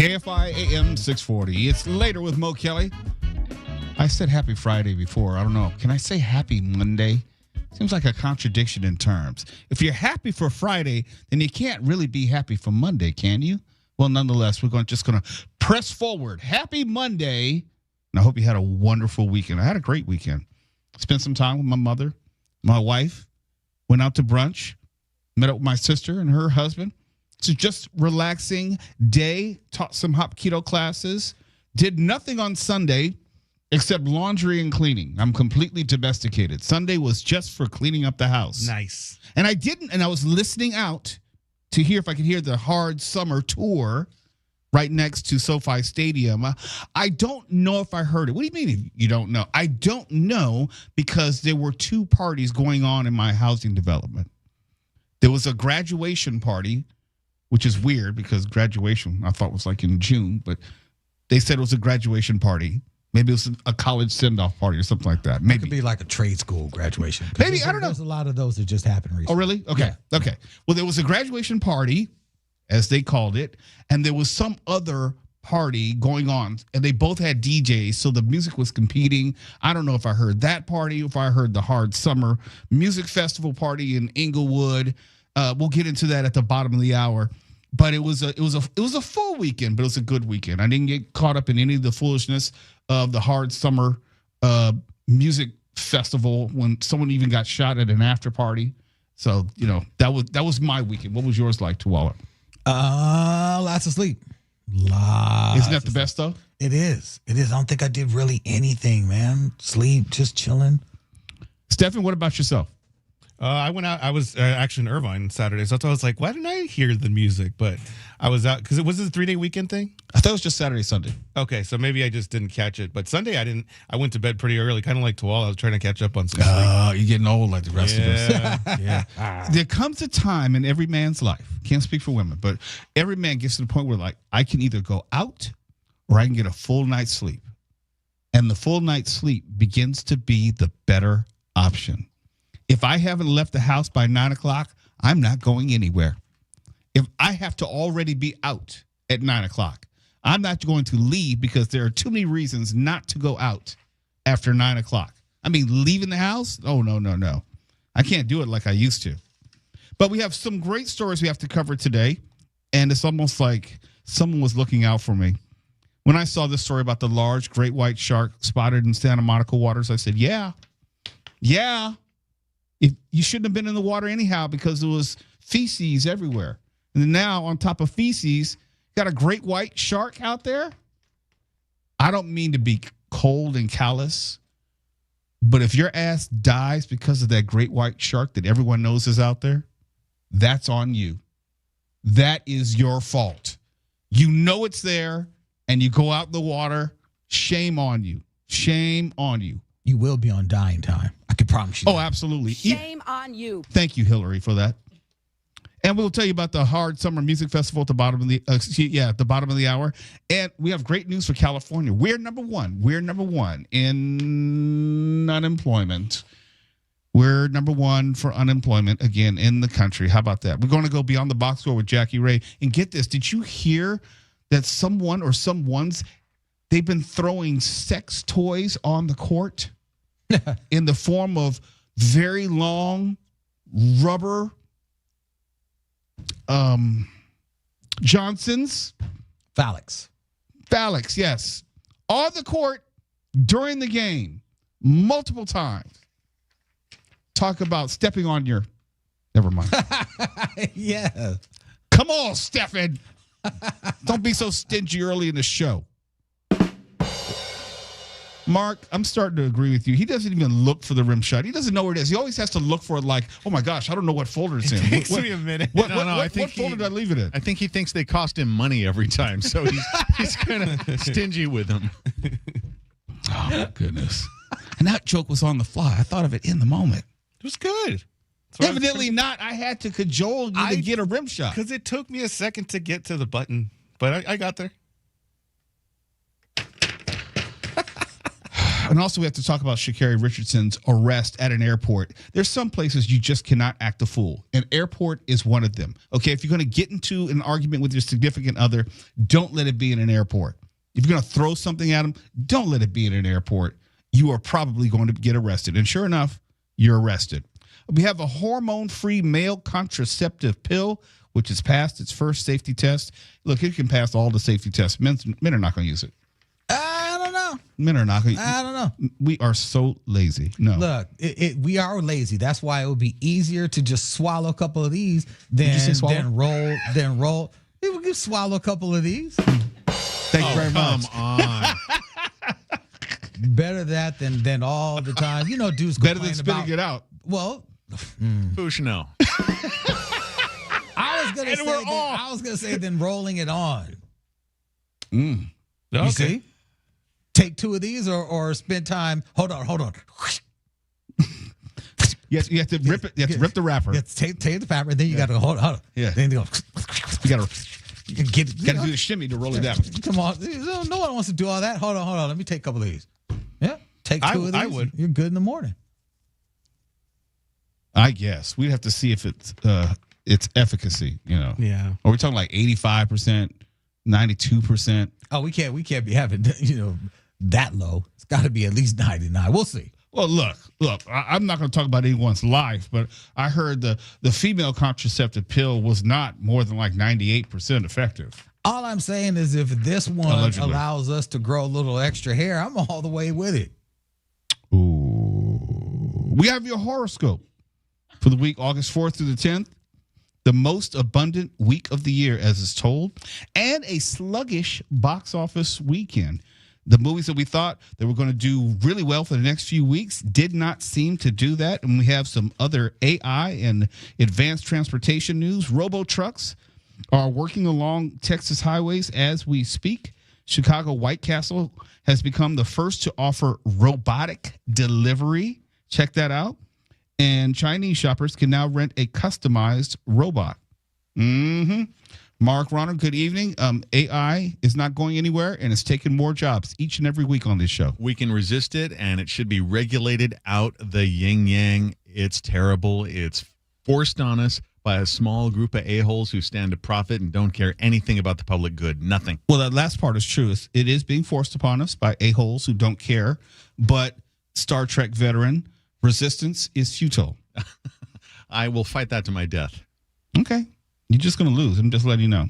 KFI AM 640. It's later with Mo Kelly. I said happy Friday before. I don't know. Can I say happy Monday? Seems like a contradiction in terms. If you're happy for Friday, then you can't really be happy for Monday, can you? Well, nonetheless, we're just going to press forward. Happy Monday. And I hope you had a wonderful weekend. I had a great weekend. Spent some time with my mother, my wife, went out to brunch, met up with my sister and her husband. So just relaxing day, taught some hop keto classes, did nothing on Sunday except laundry and cleaning. I'm completely domesticated. Sunday was just for cleaning up the house. Nice. And I was listening out to hear if I could hear the Hard Summer Tour right next to SoFi Stadium. I don't know if I heard it. What do you mean you don't know? I don't know because there were two parties going on in my housing development. There was a graduation party, which is weird because graduation I thought was like in June, but they said it was a graduation party. Maybe it was a college send-off party or something like that. Maybe. It could be like a trade school graduation. Maybe, I don't know. There's a lot of those that just happened recently. Oh, really? Okay. Yeah. Okay. Well, there was a graduation party, as they called it, and there was some other party going on, and they both had DJs, so the music was competing. I don't know if I heard that party, if I heard the Hard Summer Music Festival party in Inglewood. We'll get into that at the bottom of the hour. But it was a full weekend, but it was a good weekend. I didn't get caught up in any of the foolishness of the Hard Summer Music Festival when someone even got shot at an after party. So, that was my weekend. What was yours like, Tuwala? Lots of sleep. Isn't that the best, though? It is. I don't think I did really anything, man. Sleep, just chilling. Stephen, what about yourself? I went out. I was actually in Irvine Saturday, so that's why I was like, why didn't I hear the music? But I was out because it was a 3-day weekend thing. I thought it was just Saturday, Sunday. Okay, so maybe I just didn't catch it. But Sunday I didn't. I went to bed pretty early, kind of like Tuwala. I was trying to catch up on some sleep. Oh, you're getting old like the rest of us. Yeah. There comes a time in every man's life, can't speak for women, but every man gets to the point where, like, I can either go out or I can get a full night's sleep. And the full night's sleep begins to be the better option. If I haven't left the house by 9 o'clock, I'm not going anywhere. If I have to already be out at 9 o'clock, I'm not going to leave because there are too many reasons not to go out after 9 o'clock. I mean, leaving the house? Oh, no. I can't do it like I used to. But we have some great stories we have to cover today, and it's almost like someone was looking out for me. When I saw this story about the large great white shark spotted in Santa Monica waters, I said, yeah. If you shouldn't have been in the water anyhow because there was feces everywhere. And then now on top of feces, got a great white shark out there. I don't mean to be cold and callous, but if your ass dies because of that great white shark that everyone knows is out there, that's on you. That is your fault. You know it's there and you go out in the water. Shame on you. Shame on you. You will be on dying time. I can promise you. Oh, absolutely. Shame on you. Thank you, Hillary, for that. And we'll tell you about the Hard Summer Music Festival at the bottom of the hour. And we have great news for California. We're number one. We're number one in unemployment. We're number one for unemployment again in the country. How about that? We're going to go beyond the box score with Jackie Ray. And get this. Did you hear that someone or someone's they've been throwing sex toys on the court in the form of very long rubber Johnsons? Phallics, yes. On the court during the game multiple times. Talk about stepping on your... Never mind. Yeah. Come on, Stefan. Don't be so stingy early in the show. Mark, I'm starting to agree with you. He doesn't even look for the rim shot. He doesn't know where it is. He always has to look for it like, oh, my gosh, I don't know what folder it's in. It takes me a minute. What folder did I leave it in? I think he thinks they cost him money every time, so he's kind of stingy with them. Oh, my goodness. And that joke was on the fly. I thought of it in the moment. It was good. Evidently not. I had to cajole you to get a rim shot. Because it took me a second to get to the button, but I got there. And also, we have to talk about Sha'Carri Richardson's arrest at an airport. There's some places you just cannot act a fool. An airport is one of them. Okay, if you're going to get into an argument with your significant other, don't let it be in an airport. If you're going to throw something at them, don't let it be in an airport. You are probably going to get arrested. And sure enough, you're arrested. We have a hormone-free male contraceptive pill, which has passed its first safety test. Look, it can pass all the safety tests. Men are not going to use it. I don't know. Men are not going to. I don't know. We are so lazy. No. Look, we are lazy. That's why it would be easier to just swallow a couple of these than roll. We could swallow a couple of these. Thank you very much. Come on. Better that than all the time. You know, dudes Better than complain spitting about. it out. Well, Fushno. I was gonna say then rolling it on. Mm. Okay. You see? Take two of these or spend time. Hold on. Yes, you have to rip it. You have to rip the wrapper. You have to take the wrapper, and then you got to hold on. Yeah. Then you go. You got You get to do the shimmy to roll it down. Come on. No one wants to do all that. Hold on. Let me take a couple of these. Yeah. Take two of these. I would. You're good in the morning. I guess we'd have to see if it's efficacy. You know. Yeah. Are we talking like 85%, 92%? Oh, we can't be having that low. It's got to be at least 99. We'll see. Well, look. I'm not going to talk about anyone's life, but I heard the female contraceptive pill was not more than like 98% effective. All I'm saying is if this one Allegedly. allows us to grow a little extra hair, I'm all the way with it. Ooh. We have your horoscope for the week August 4th through the 10th. The most abundant week of the year, as is told, and a sluggish box office weekend. The movies that we thought they were going to do really well for the next few weeks did not seem to do that. And we have some other AI and advanced transportation news. Robo-trucks are working along Texas highways as we speak. Chicago White Castle has become the first to offer robotic delivery. Check that out. And Chinese shoppers can now rent a customized robot. Mark Ronner, good evening. AI is not going anywhere, and it's taking more jobs each and every week on this show. We can resist it, and it should be regulated out the yin-yang. It's terrible. It's forced on us by a small group of a-holes who stand to profit and don't care anything about the public good. Nothing. Well, that last part is true. It is being forced upon us by a-holes who don't care, but Star Trek veteran, resistance is futile. I will fight that to my death. Okay. You're just going to lose. I'm just letting you know.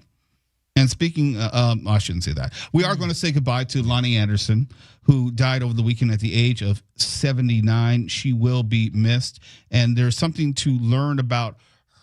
And speaking, I shouldn't say that. We are going to say goodbye to Loni Anderson, who died over the weekend at the age of 79. She will be missed. And there's something to learn about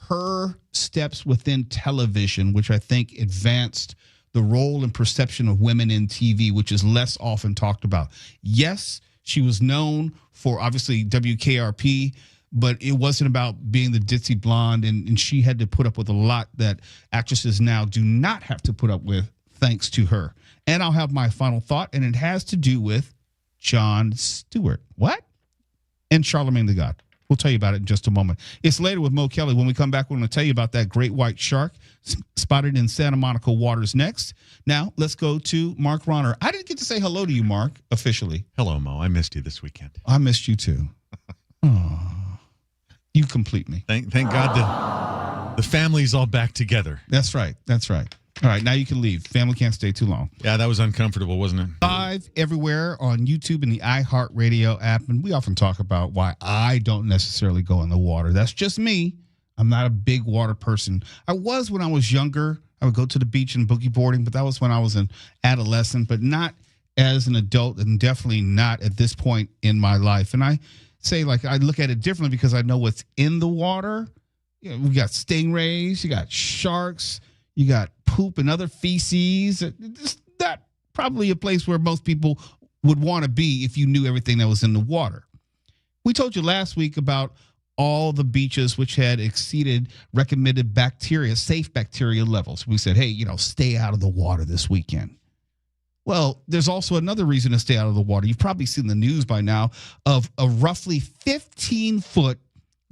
her steps within television, which I think advanced the role and perception of women in TV, which is less often talked about. Yes, she was known for obviously WKRP, but it wasn't about being the ditzy blonde, and she had to put up with a lot that actresses now do not have to put up with, thanks to her. And I'll have my final thought, and it has to do with Jon Stewart. What? And Charlemagne the God. We'll tell you about it in just a moment. It's later with Mo Kelly. When we come back, we're going to tell you about that great white shark spotted in Santa Monica waters next. Now, let's go to Mark Ronner. I didn't get to say hello to you, Mark, officially. Hello, Mo. I missed you this weekend. I missed you, too. Oh. You complete me. Thank God the family's all back together. That's right. That's right. All right, now you can leave. Family can't stay too long. Yeah, that was uncomfortable, wasn't it? Live everywhere on YouTube and the iHeartRadio app. And we often talk about why I don't necessarily go in the water. That's just me. I'm not a big water person. I was when I was younger. I would go to the beach and boogie boarding, but that was when I was an adolescent, but not as an adult, and definitely not at this point in my life. And I say, like, I look at it differently because I know what's in the water. You know, we got stingrays, you got sharks, you got poop and other feces. It's not probably a place where most people would want to be if you knew everything that was in the water. We told you last week about all the beaches which had exceeded recommended safe bacteria levels. We said, hey, stay out of the water this weekend. Well, there's also another reason to stay out of the water. You've probably seen the news by now of a roughly 15-foot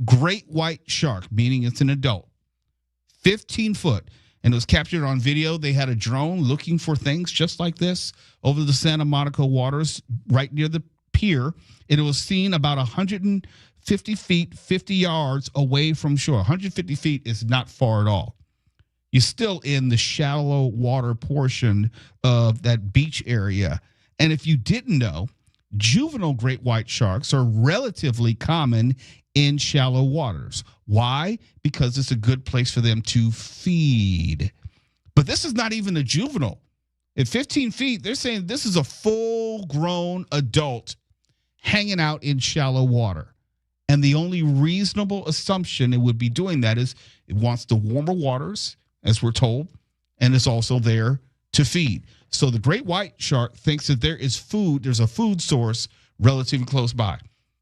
great white shark, meaning it's an adult. 15 foot. And it was captured on video. They had a drone looking for things just like this over the Santa Monica waters right near the pier, and it was seen about 150 feet, 50 yards away from shore. 150 feet is not far at all. You're still in the shallow water portion of that beach area. And if you didn't know, juvenile great white sharks are relatively common in shallow waters. Why? Because it's a good place for them to feed. But this is not even a juvenile. At 15 feet, they're saying this is a full-grown adult hanging out in shallow water. And the only reasonable assumption it would be doing that is it wants the warmer waters, as we're told, and it's also there to feed. So the great white shark thinks that there is food, there's a food source relatively close by.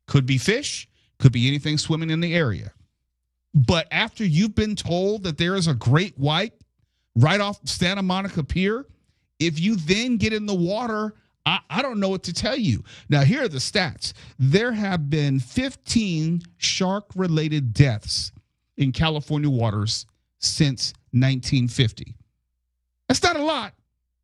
Could be fish, could be anything swimming in the area. But after you've been told that there is a great white right off Santa Monica Pier, if you then get in the water, I don't know what to tell you. Now, here are the stats. There have been 15 shark-related deaths in California waters since 1950. That's not a lot,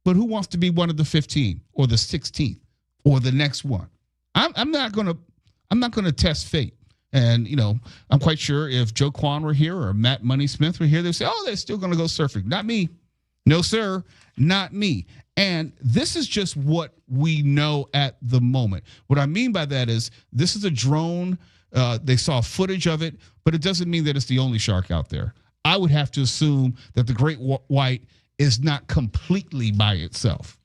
but who wants to be one of the 15 or the 16th or the next one? I'm not gonna test fate. And, you know, I'm quite sure if Joe Kwan were here or Matt Money Smith were here, they'd say, oh, they're still going to go surfing. Not me. No, sir. Not me. And this is just what we know at the moment. What I mean by that is this is a drone. They saw footage of it, but it doesn't mean that it's the only shark out there. I would have to assume that the great white is not completely by itself.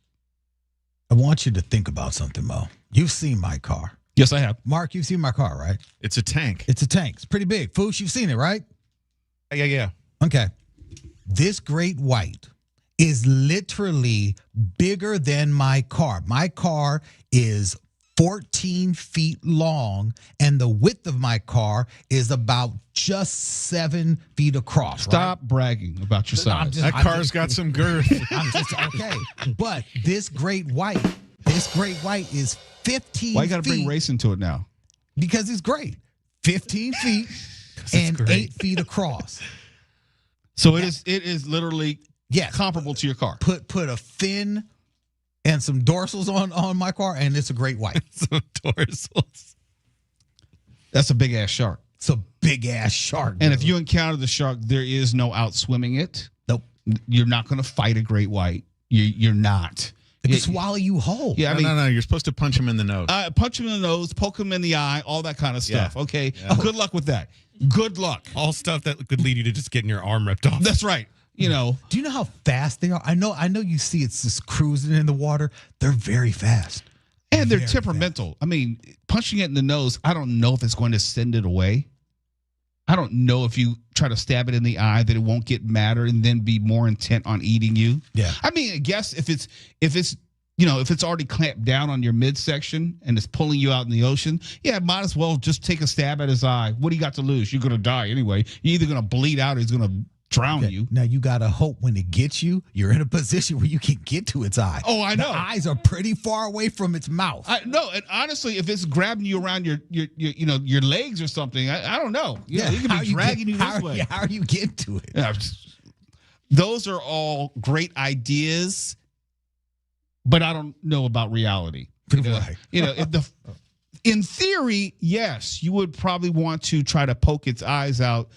I want you to think about something, Mo. You've seen my car. Yes, I have. Mark, you've seen my car, right? It's a tank. It's a tank. It's pretty big. Foosh, you've seen it, right? Yeah. Okay. This great white is literally bigger than my car. My car is 14 feet long, and the width of my car is about just 7 feet across. Stop bragging about your size. That car's got some girth. I'm just okay. But this great white is 15 Why you got to feet bring race into it now? because it's great. 15 feet and 8 feet across. So it is literally Yes. comparable to your car. Put a fin and some dorsals on my car, and it's a great white. Some dorsals. That's a big ass shark. It's a big ass shark. And dude. if you encounter the shark, there is no outswimming it. Nope. You're not going to fight a great white. You're not. It can swallow you whole. Yeah, I mean, no. You're supposed to punch him in the nose. punch him in the nose, poke him in the eye, all that kind of stuff. Yeah. Okay. Yeah. Good luck with that. Good luck. All stuff that could lead you to just getting your arm ripped off. That's right. You know, Do you know how fast they are? I know you see it's just cruising in the water. They're very fast. and they're Very temperamental. I mean, punching it in the nose, I don't know if it's going to send it away. I don't know if you try to stab it in the eye that it won't get madder and then be more intent on eating you. Yeah. I mean, I guess if it's already clamped down on your midsection and it's pulling you out in the ocean, yeah, might as well just take a stab at his eye. What do you got to lose? You're going to die anyway. You're either going to bleed out or he's going to drown you. Now you gotta hope when it gets you, you're in a position where you can get to its eye. Oh, I know. The eyes are pretty far away from its mouth. No, and honestly, if it's grabbing you around your legs or something, I don't know. Yeah, it could be dragging you this way. How are you getting to it? Yeah, those are all great ideas, but I don't know about reality. Right. In theory, yes, you would probably want to try to poke its eyes out.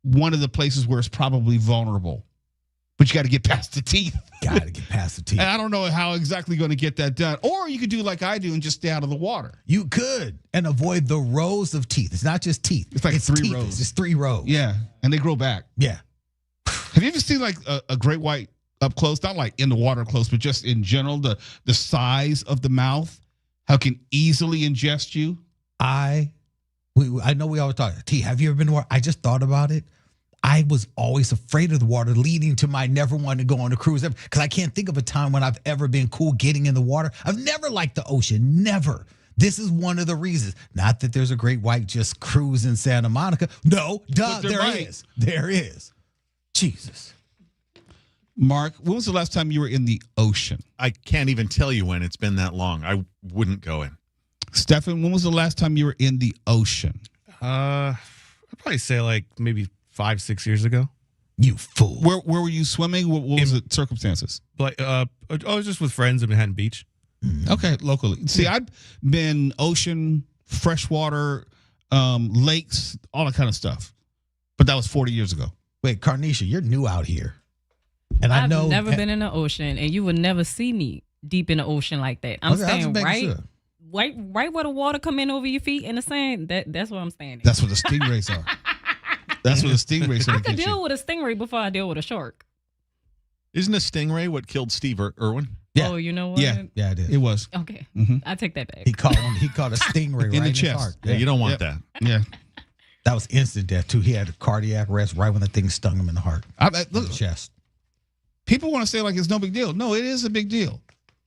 One of the places where it's probably vulnerable, but you got to get past the teeth. Got to get past the teeth. And I don't know how exactly going to get that done. Or you could do like I do and just stay out of the water. You could and avoid the rows of teeth. It's not just teeth. It's like 3 teeth. rows. It's 3 rows. Yeah, and they grow back. Yeah. Have you ever seen like a great white up close? Not like in the water close, but just in general, the size of the mouth, how it can easily ingest you. I know we always talk. T, have you ever been to water? I just thought about it. I was always afraid of the water, leading to my never wanting to go on a cruise ever, because I can't think of a time when I've ever been cool getting in the water. I've never liked the ocean. Never. This is one of the reasons. Not that there's a great white just cruising Santa Monica. No, duh, there is. There is. Jesus. Mark, when was the last time you were in the ocean? I can't even tell you when. It's been that long. I wouldn't go in. Stefan, when was the last time you were in the ocean? I'd probably say like maybe 5-6 years ago. You fool. Where were you swimming? What was the circumstances? Like I was just with friends in Manhattan Beach. Okay, locally. See, I've been ocean, freshwater, lakes, all that kind of stuff. But that was 40 years ago. Wait, Carnisha, you're new out here. And I I've know never been in the ocean, and you would never see me deep in the ocean like that. I'm Okay, I was staying making right, sure. right where the water come in over your feet in the sand. That's where I'm standing. That's what the stingrays are. That's what the stingrays are. I could deal with a stingray before I deal with a shark. Isn't a stingray what killed Steve Irwin? Yeah. Oh, you know what? Yeah. Yeah, it is. It was. Okay, Mhm. I take that back. He caught a stingray right In the his chest. heart. Yeah, you don't want that. Yeah. That was instant death too. He had a cardiac arrest right when the thing stung him in the heart, Look, chest. people want to say like it's no big deal. No, it is a big deal.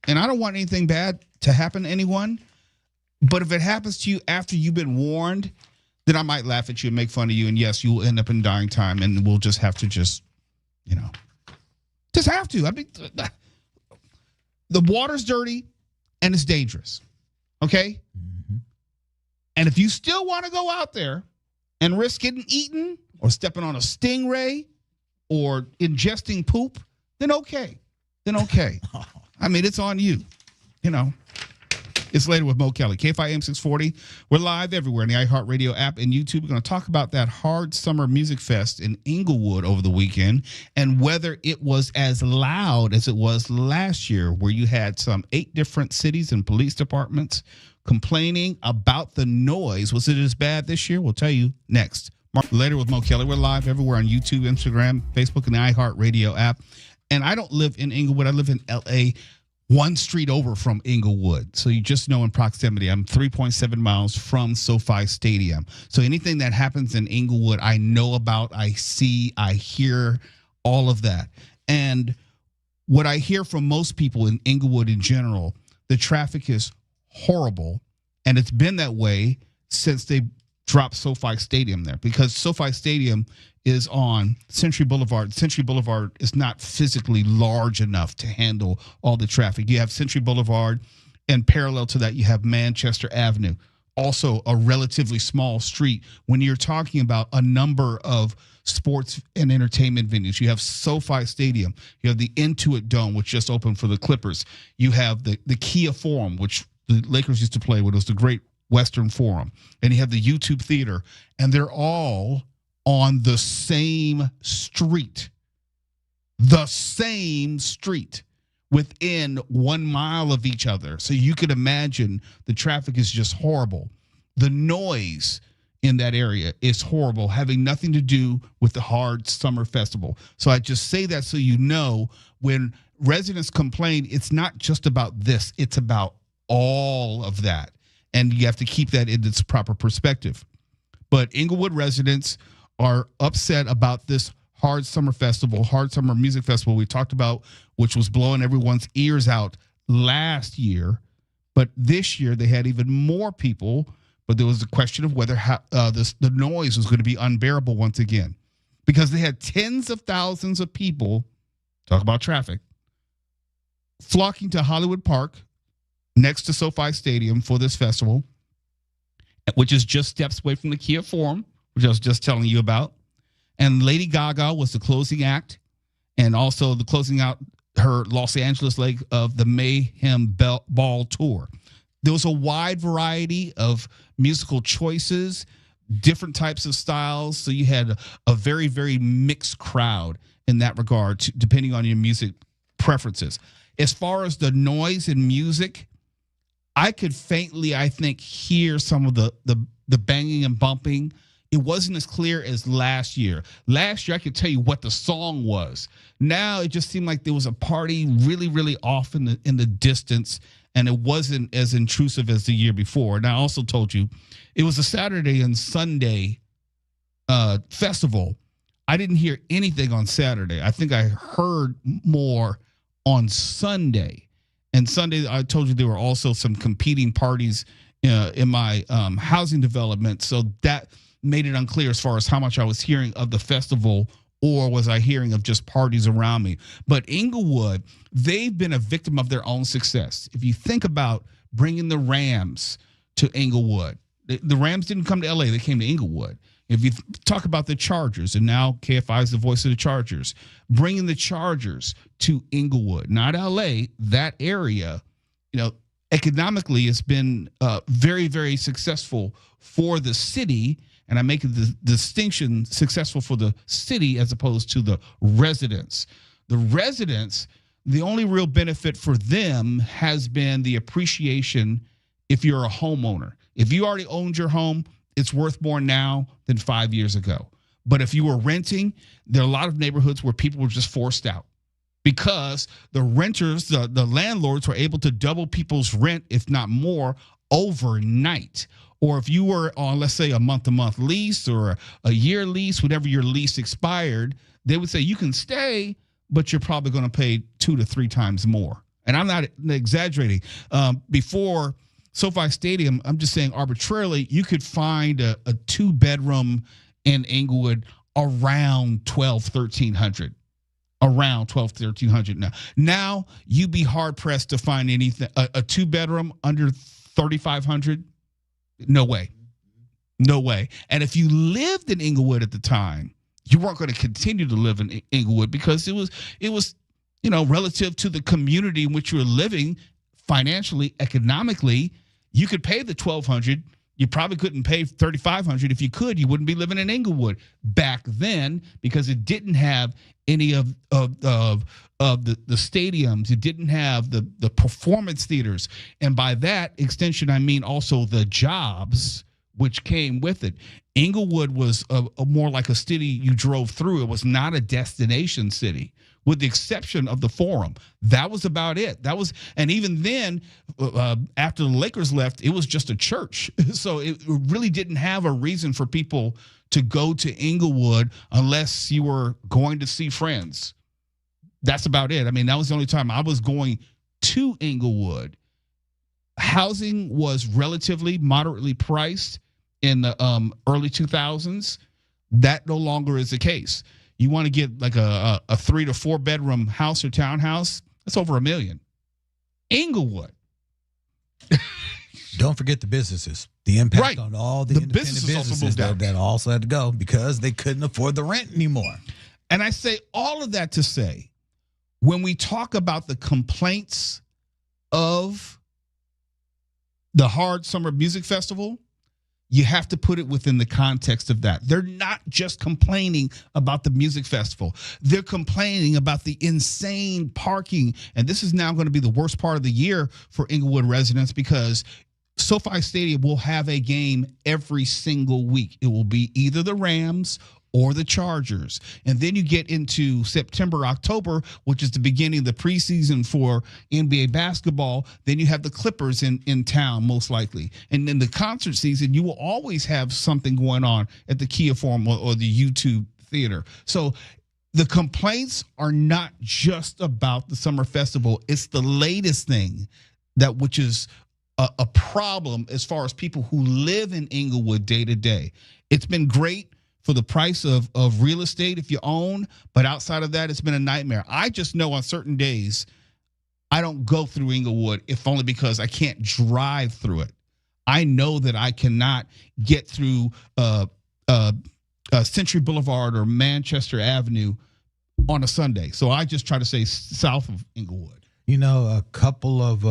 And I don't want anything bad to happen to anyone. But if it happens to you after you've been warned, then I might laugh at you and make fun of you. And yes, you will end up in dying time. And we'll just have to just have to. I mean, the water's dirty and it's dangerous. Okay? Mm-hmm. And if you still want to go out there and risk getting eaten or stepping on a stingray or ingesting poop, then okay. I mean, it's on you. It's later with Mo Kelly. KFI 640. We're live everywhere in the iHeartRadio app and YouTube. We're going to talk about that Hard Summer Music Fest in Inglewood over the weekend and whether it was as loud as it was last year, where you had some 8 different cities and police departments complaining about the noise. Was it as bad this year? We'll tell you next. Later with Mo Kelly. We're live everywhere on YouTube, Instagram, Facebook, and the iHeartRadio app. And I don't live in Inglewood. I live in L.A., one street over from Inglewood. So you just know in proximity. I'm 3.7 miles from SoFi Stadium. So anything that happens in Inglewood, I know about, I see, I hear, all of that. And what I hear from most people in Inglewood in general, the traffic is horrible. And it's been that way since they dropped SoFi Stadium there, because SoFi Stadium is on Century Boulevard. Century Boulevard is not physically large enough to handle all the traffic. You have Century Boulevard, and parallel to that, you have Manchester Avenue, also a relatively small street. When you're talking about a number of sports and entertainment venues, you have SoFi Stadium, you have the Intuit Dome, which just opened for the Clippers. You have the Kia Forum, which the Lakers used to play with. It was the Great Western Forum. And you have the YouTube Theater, and they're all on the same street, within 1 mile of each other. So you could imagine the traffic is just horrible. The noise in that area is horrible, having nothing to do with the Hard Summer Festival. So I just say that so you know, when residents complain, it's not just about this, it's about all of that. And you have to keep that in its proper perspective. But Inglewood residents are upset about this Hard Summer Festival, Hard Summer Music Festival we talked about, which was blowing everyone's ears out last year. But this year they had even more people. But there was a question of whether the noise was going to be unbearable once again, because they had tens of thousands of people, talk about traffic, flocking to Hollywood Park next to SoFi Stadium for this festival, which is just steps away from the Kia Forum, which I was just telling you about. And Lady Gaga was the closing act, and also the closing out her Los Angeles leg of the Mayhem Ball Tour. There was a wide variety of musical choices, different types of styles. So you had a very, very mixed crowd in that regard, depending on your music preferences. As far as the noise and music, I could faintly, I think, hear some of the banging and bumping. It wasn't as clear as last year. Last year, I could tell you what the song was. Now it just seemed like there was a party really, really off in the distance, and it wasn't as intrusive as the year before. And I also told you it was a Saturday and Sunday festival. I didn't hear anything on Saturday. I think I heard more on Sunday. And Sunday, I told you there were also some competing parties in my housing development. So that made it unclear as far as how much I was hearing of the festival, or was I hearing of just parties around me. But Inglewood, they've been a victim of their own success. If you think about bringing the Rams to Inglewood, the Rams didn't come to LA, they came to Inglewood. If you talk about the Chargers, and now KFI is the voice of the Chargers, bringing the Chargers to Inglewood, not LA, that area, economically, it's been very, very successful for the city. And I make the distinction successful for the city as opposed to the residents. The residents, the only real benefit for them has been the appreciation if you're a homeowner. If you already owned your home, it's worth more now than 5 years ago. But if you were renting, there are a lot of neighborhoods where people were just forced out because the renters, the landlords were able to double people's rent, if not more, overnight. Or if you were on, let's say, a month-to-month lease or a year lease, whenever your lease expired, they would say you can stay, but you're probably going to pay 2 to 3 times more. And I'm not exaggerating. Before SoFi Stadium, I'm just saying arbitrarily, you could find a 2-bedroom in Inglewood around $1,200-$1,300. Around $1,200-$1,300 now. You'd be hard-pressed to find anything, a 2-bedroom under $3,500. No way. No way. And if you lived in Inglewood at the time, you weren't going to continue to live in Inglewood because it was, relative to the community in which you were living financially, economically, you could pay the $1,200. You probably couldn't pay $3,500. If you could, you wouldn't be living in Inglewood back then because it didn't have any of the stadiums. It didn't have the performance theaters. And by that extension, I mean also the jobs which came with it. Inglewood was a more like a city you drove through. It was not a destination city, with the exception of the Forum. That was about it. And even then, after the Lakers left, it was just a church. So it really didn't have a reason for people to go to Inglewood unless you were going to see friends. That's about it. I mean, that was the only time I was going to Inglewood. Housing was relatively moderately priced in the early 2000s. That no longer is the case. You want to get like a 3 to 4 bedroom house or townhouse, that's over $1 million. Inglewood. Don't forget the businesses. The impact Right. on all the independent businesses also businesses moved out. that also had to go because they couldn't afford the rent anymore. And I say all of that to say, when we talk about the complaints of the Hard Summer Music Festival, you have to put it within the context of that. They're not just complaining about the music festival. They're complaining about the insane parking. And this is now going to be the worst part of the year for Inglewood residents because SoFi Stadium will have a game every single week. It will be either the Rams or the Chargers. And then you get into September, October, which is the beginning of the preseason for NBA basketball. Then you have the Clippers in town, most likely. And in the concert season, you will always have something going on at the Kia Forum or the YouTube Theater. So the complaints are not just about the summer festival. It's the latest thing which is a problem as far as people who live in Inglewood day to day. It's been great for the price of real estate if you own, but outside of that, it's been a nightmare. I just know on certain days, I don't go through Inglewood, if only because I can't drive through it. I know that I cannot get through Century Boulevard or Manchester Avenue on a Sunday. So I just try to stay south of Inglewood. You know, a couple of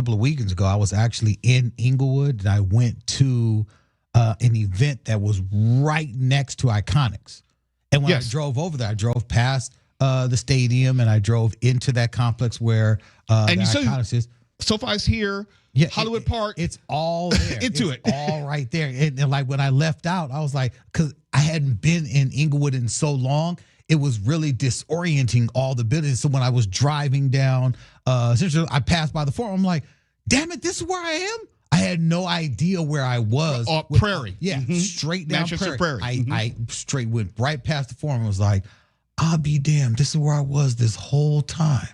weekends ago, I was actually in Inglewood and I went to an event that was right next to Iconics. And when I drove over there, I drove past the stadium and I drove into that complex where the Iconics is. SoFi's here. Yeah, Hollywood Park. It's all there. It's all right there. And like when I left out, I was like, because I hadn't been in Inglewood in so long, it was really disorienting all the buildings. So when I was driving down, essentially I passed by the Forum. I'm like, damn it, this is where I am? I had no idea where I was. Prairie. Yeah, straight down Manchester Prairie. Prairie. I straight went right past the Forum and was like, I'll be damned. This is where I was this whole time.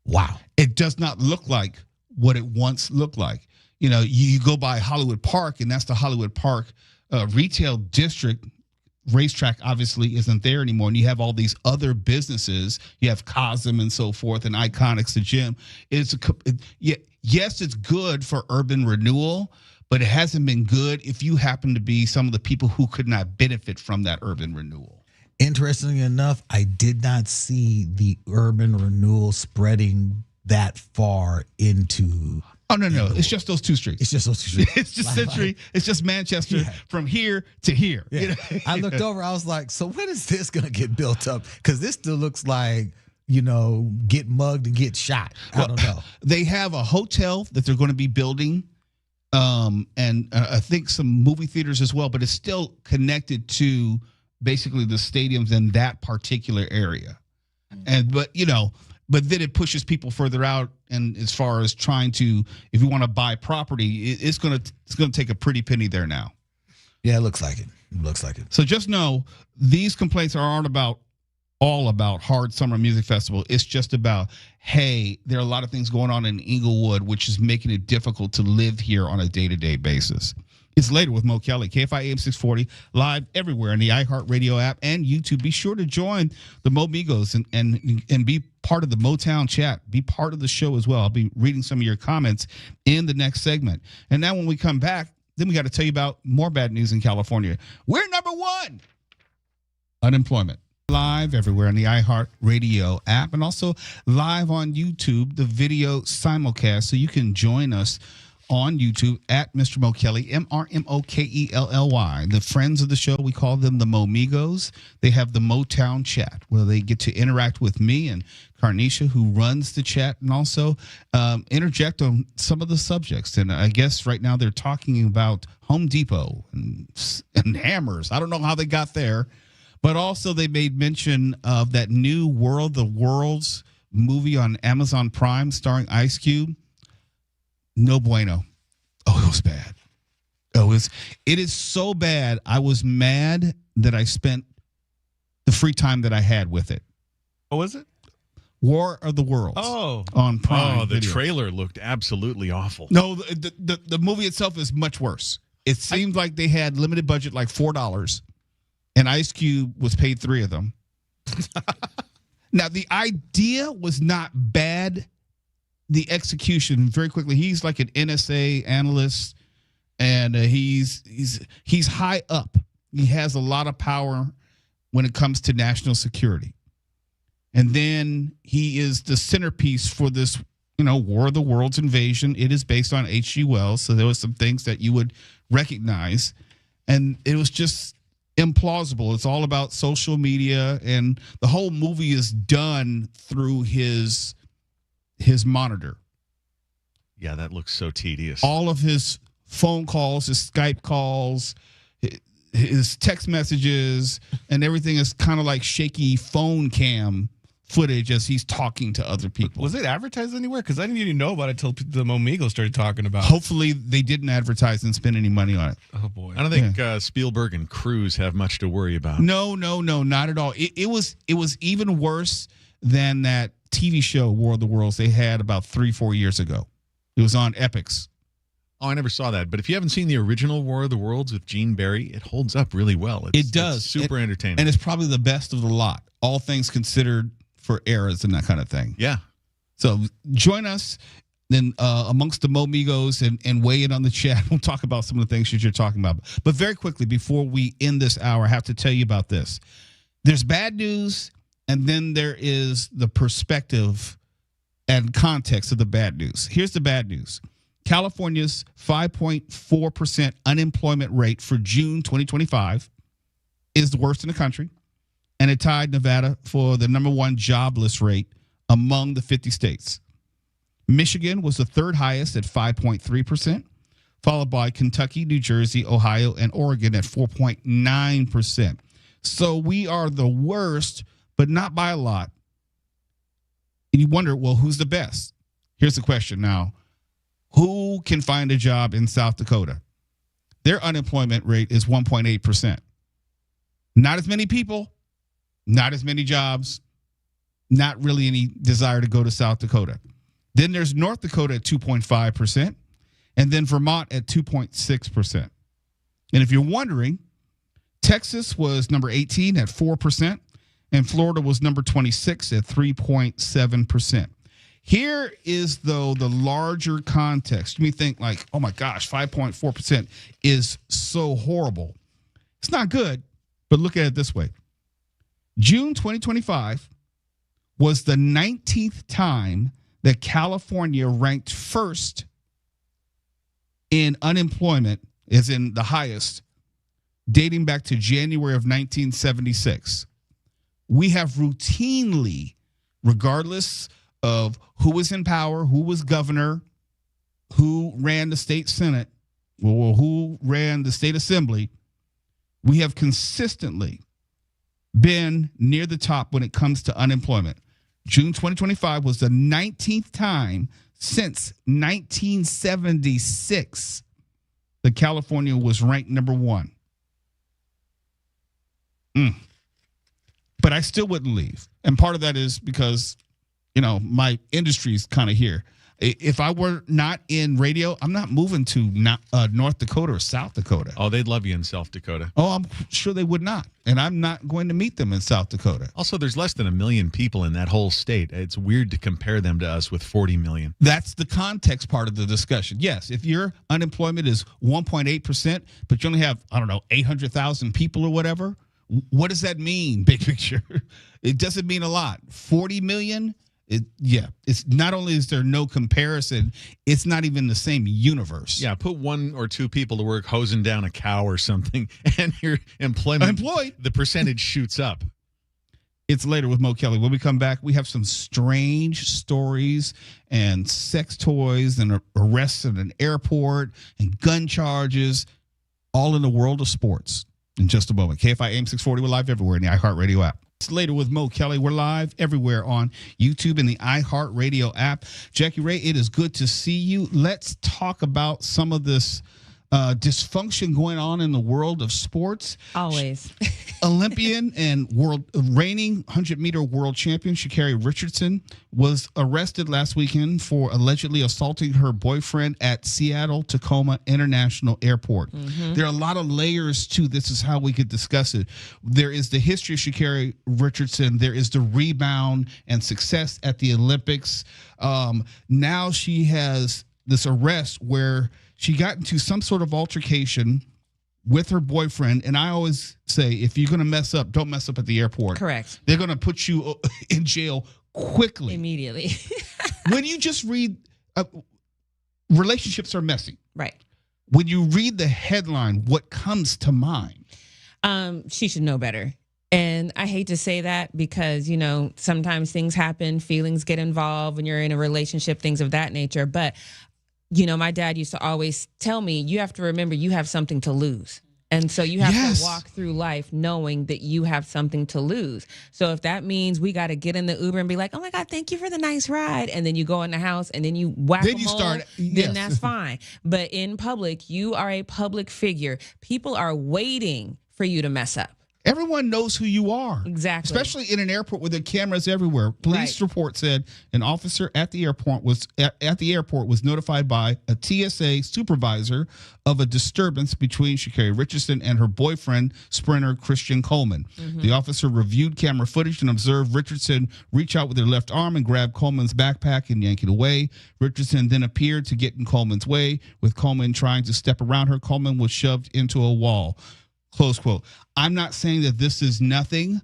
Wow. It does not look like what it once looked like. You know, you go by Hollywood Park, and that's the Hollywood Park retail district. Racetrack obviously isn't there anymore, and you have all these other businesses. You have Cosm and so forth, and Iconics, the gym. Yes, it's good for urban renewal, but it hasn't been good if you happen to be some of the people who could not benefit from that urban renewal. Interestingly enough, I did not see the urban renewal spreading that far into Oh no, it's just those two streets. It's just those two streets. It's just Century. It's just Manchester from here to here. Yeah. You know? I looked over. I was like, so when is this going to get built up? Because this still looks like, get mugged and get shot. I don't know. They have a hotel that they're going to be building, and I think some movie theaters as well. But it's still connected to basically the stadiums in that particular area. But then it pushes people further out, and as far as trying to, if you want to buy property, it's gonna take a pretty penny there now. Yeah, it looks like it. It looks like it. So just know these complaints aren't all about Hard Summer Music Festival. It's just about, hey, there are a lot of things going on in Inglewood, which is making it difficult to live here on a day-to-day basis. It's Later with Mo Kelly, KFI AM 640, live everywhere in the iHeartRadio app and YouTube. Be sure to join the Mo Migos and be part of the Motown chat. Be part of the show as well. I'll be reading some of your comments in the next segment. And now when we come back, then we got to tell you about more bad news in California. We're number one. Unemployment. Live everywhere on the iHeartRadio app and also live on YouTube, the video simulcast, so you can join us on YouTube at Mr. Mo Kelly, MrMokelly. The friends of the show, we call them the Momigos. They have the Motown chat where they get to interact with me and Carnisha, who runs the chat, and also interject on some of the subjects. And I guess right now they're talking about Home Depot and hammers. I don't know how they got there, but also they made mention of that new World of the Worlds movie on Amazon Prime starring Ice Cube. No bueno. Oh, it was bad. It is so bad. I was mad that I spent the free time that I had with it. What was it? War of the Worlds. Oh, on Prime. Oh, the Video. trailer looked absolutely awful. No, the movie itself is much worse. It seemed like they had limited budget, like $4, and Ice Cube was paid $3 of them. Now, the idea was not bad. The execution, very quickly, he's like an NSA analyst, and he's high up. He has a lot of power when it comes to national security. And then he is the centerpiece for this, War of the Worlds invasion. It is based on H.G. Wells, so there was some things that you would recognize. And it was just implausible. It's all about social media, and the whole movie is done through his monitor. Yeah, that looks so tedious. All of his phone calls, his Skype calls, his text messages, and everything is kind of like shaky phone cam footage as he's talking to other people. Was it advertised anywhere? Because I didn't even know about it until the Momigos started talking about it. Hopefully they didn't advertise and spend any money on it. Oh, boy. I don't think Spielberg and Cruise have much to worry about. No, not at all. It was even worse than that TV show War of the Worlds they had about 3-4 years ago. It was on Epix. Oh, I never saw that. But if you haven't seen the original War of the Worlds with Gene Barry, it holds up really well. It does. It's super entertaining. And it's probably the best of the lot, all things considered, for eras and that kind of thing. Yeah. So join us then amongst the Momigos and weigh in on the chat. We'll talk about some of the things that you're talking about. But very quickly, before we end this hour, I have to tell you about this. There's bad news, and then there is the perspective and context of the bad news. Here's the bad news. California's 5.4% unemployment rate for June 2025 is the worst in the country, and it tied Nevada for the number one jobless rate among the 50 states. Michigan was the third highest at 5.3%, followed by Kentucky, New Jersey, Ohio, and Oregon at 4.9%. So we are the worst, but not by a lot. And you wonder, well, who's the best? Here's the question now. Who can find a job in South Dakota? Their unemployment rate is 1.8%. Not as many people, not as many jobs, not really any desire to go to South Dakota. Then there's North Dakota at 2.5%, and then Vermont at 2.6%. And if you're wondering, Texas was number 18 at 4%, and Florida was number 26 at 3.7%. Here is, though, the larger context. You may think like, oh, my gosh, 5.4% is so horrible. It's not good, but look at it this way. June 2025 was the 19th time that California ranked first in unemployment, is in the highest, dating back to January of 1976. We have routinely, regardless of who was in power, who was governor, who ran the state senate, or who ran the state assembly, we have consistently been near the top when it comes to unemployment. June 2025 was the 19th time since 1976 that California was ranked number one. But I still wouldn't leave. And part of that is because, my industry's kind of here. If I were not in radio, I'm not moving to North Dakota or South Dakota. Oh, they'd love you in South Dakota. Oh, I'm sure they would not. And I'm not going to meet them in South Dakota. Also, there's less than 1 million people in that whole state. It's weird to compare them to us with 40 million. That's the context part of the discussion. Yes, if your unemployment is 1.8%, but you only have, 800,000 people or whatever, what does that mean, big picture? It doesn't mean a lot. 40 million? It's not only is there no comparison, it's not even the same universe. Yeah, put 1 or 2 people to work hosing down a cow or something, and your employment, the percentage shoots up. It's later with Mo Kelly. When we come back, we have some strange stories and sex toys and arrests at an airport and gun charges, all in the world of sports. In just a moment. KFI AM 640, we're live everywhere in the iHeartRadio app. It's later with Mo Kelly. We're live everywhere on YouTube and the iHeartRadio app. Jackie Ray, it is good to see you. Let's talk about some of this dysfunction going on in the world of sports. Always. Olympian and reigning 100-meter world champion Sha'Carri Richardson was arrested last weekend for allegedly assaulting her boyfriend at Seattle-Tacoma International Airport. Mm-hmm. There are a lot of layers to this, is how we could discuss it. There is the history of Sha'Carri Richardson. There is the rebound and success at the Olympics. Now she has this arrest where she got into some sort of altercation with her boyfriend. And I always say, if you're going to mess up, don't mess up at the airport. Correct. They're going to put you in jail quickly. Immediately. When you just read, relationships are messy. Right. When you read the headline, what comes to mind? She should know better. And I hate to say that because, sometimes things happen, feelings get involved when you're in a relationship, things of that nature. But my dad used to always tell me, you have to remember you have something to lose. And so you have to walk through life knowing that you have something to lose. So if that means we got to get in the Uber and be like, oh my God, thank you for the nice ride. And then you go in the house and then you whack then you start, then that's fine. But in public, you are a public figure. People are waiting for you to mess up. Everyone knows who you are. Exactly. Especially in an airport with the cameras everywhere. Police report said an officer at the airport was notified by a TSA supervisor of a disturbance between Sha'Carri Richardson and her boyfriend, sprinter Christian Coleman. Mm-hmm. The officer reviewed camera footage and observed Richardson reach out with her left arm and grab Coleman's backpack and yank it away. Richardson then appeared to get in Coleman's way. With Coleman trying to step around her, Coleman was shoved into a wall. Close quote. I'm not saying that this is nothing.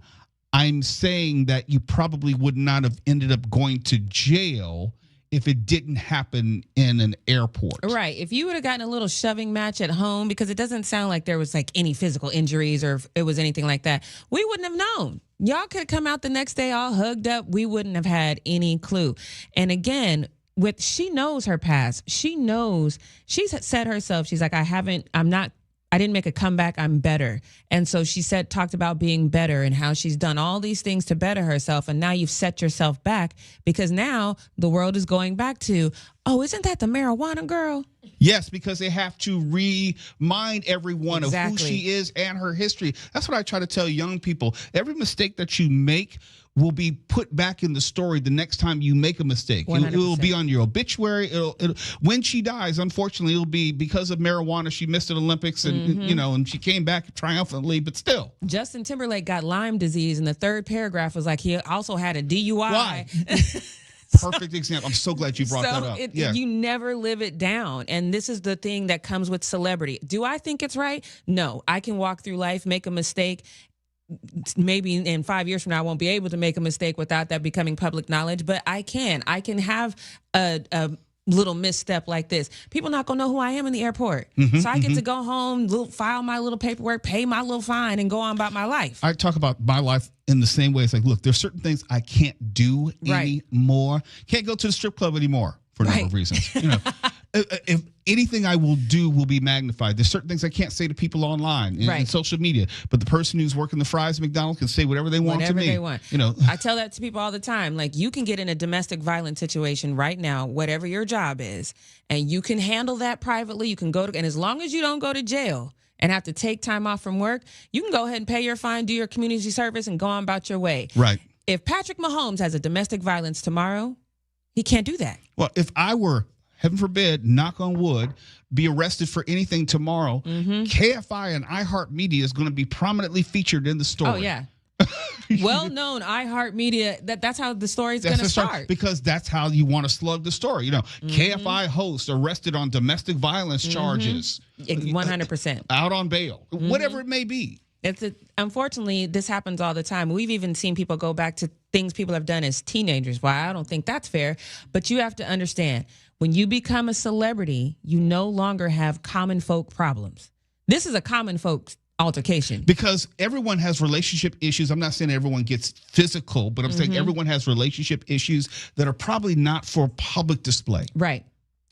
I'm saying that you probably would not have ended up going to jail if it didn't happen in an airport. Right. If you would have gotten a little shoving match at home, because it doesn't sound like there was like any physical injuries or if it was anything like that, we wouldn't have known. Y'all could have come out the next day all hugged up. We wouldn't have had any clue. And again, she knows her past. She knows, she's said herself, she's like, I didn't make a comeback. I'm better. And so she talked about being better and how she's done all these things to better herself. And now you've set yourself back because now the world is going back to, oh, isn't that the marijuana girl? Yes, because they have to remind everyone of who she is and her history. That's what I try to tell young people. Every mistake that you make will be put back in the story the next time you make a mistake. It will be on your obituary. When she dies, unfortunately, it'll be because of marijuana. She missed an Olympics and, and she came back triumphantly, but still. Justin Timberlake got Lyme disease, and the third paragraph was like he also had a DUI. Why? Perfect example. I'm so glad you brought that up. You never live it down. And this is the thing that comes with celebrity. Do I think it's right? No. I can walk through life, make a mistake. Maybe in 5 years from now, I won't be able to make a mistake without that becoming public knowledge, but I can have a little misstep like this, people not gonna know who I am in the airport. So I get to go home, file my little paperwork, pay my little fine, and go on about my life. I talk about my life in the same way. It's like, look, there's certain things I can't do Right. anymore. Can't go to the strip club anymore for a number of Right. reasons. You know, if anything I will do will be magnified. There's certain things I can't say to people online and Right. social media, but the person who's working the fries at McDonald's can say whatever they want Whatever to me. they want. You know, I tell that to people all the time. Like, you can get in a domestic violence situation right now, whatever your job is, and you can handle that privately. You can go to, and as long as you don't go to jail and have to take time off from work, you can go ahead and pay your fine, do your community service, and go on about your way. right. If Patrick Mahomes has a domestic violence tomorrow, he can't do that. Well, if I were, heaven forbid, knock on wood, be arrested for anything tomorrow, KFI and iHeartMedia is going to be prominently featured in the story. Oh, yeah. Well-known iHeartMedia, that's how the story's going to the story, start. because that's how you want to slug the story. You know, KFI host arrested on domestic violence charges, 100%. out on bail, whatever it may be. Unfortunately, this happens all the time. We've even seen people go back to things people have done as teenagers. Well, I don't think that's fair. But you have to understand, when you become a celebrity, you no longer have common folk problems. This is a common folks altercation. Because everyone has relationship issues. I'm not saying everyone gets physical, but I'm saying everyone has relationship issues that are probably not for public display. Right.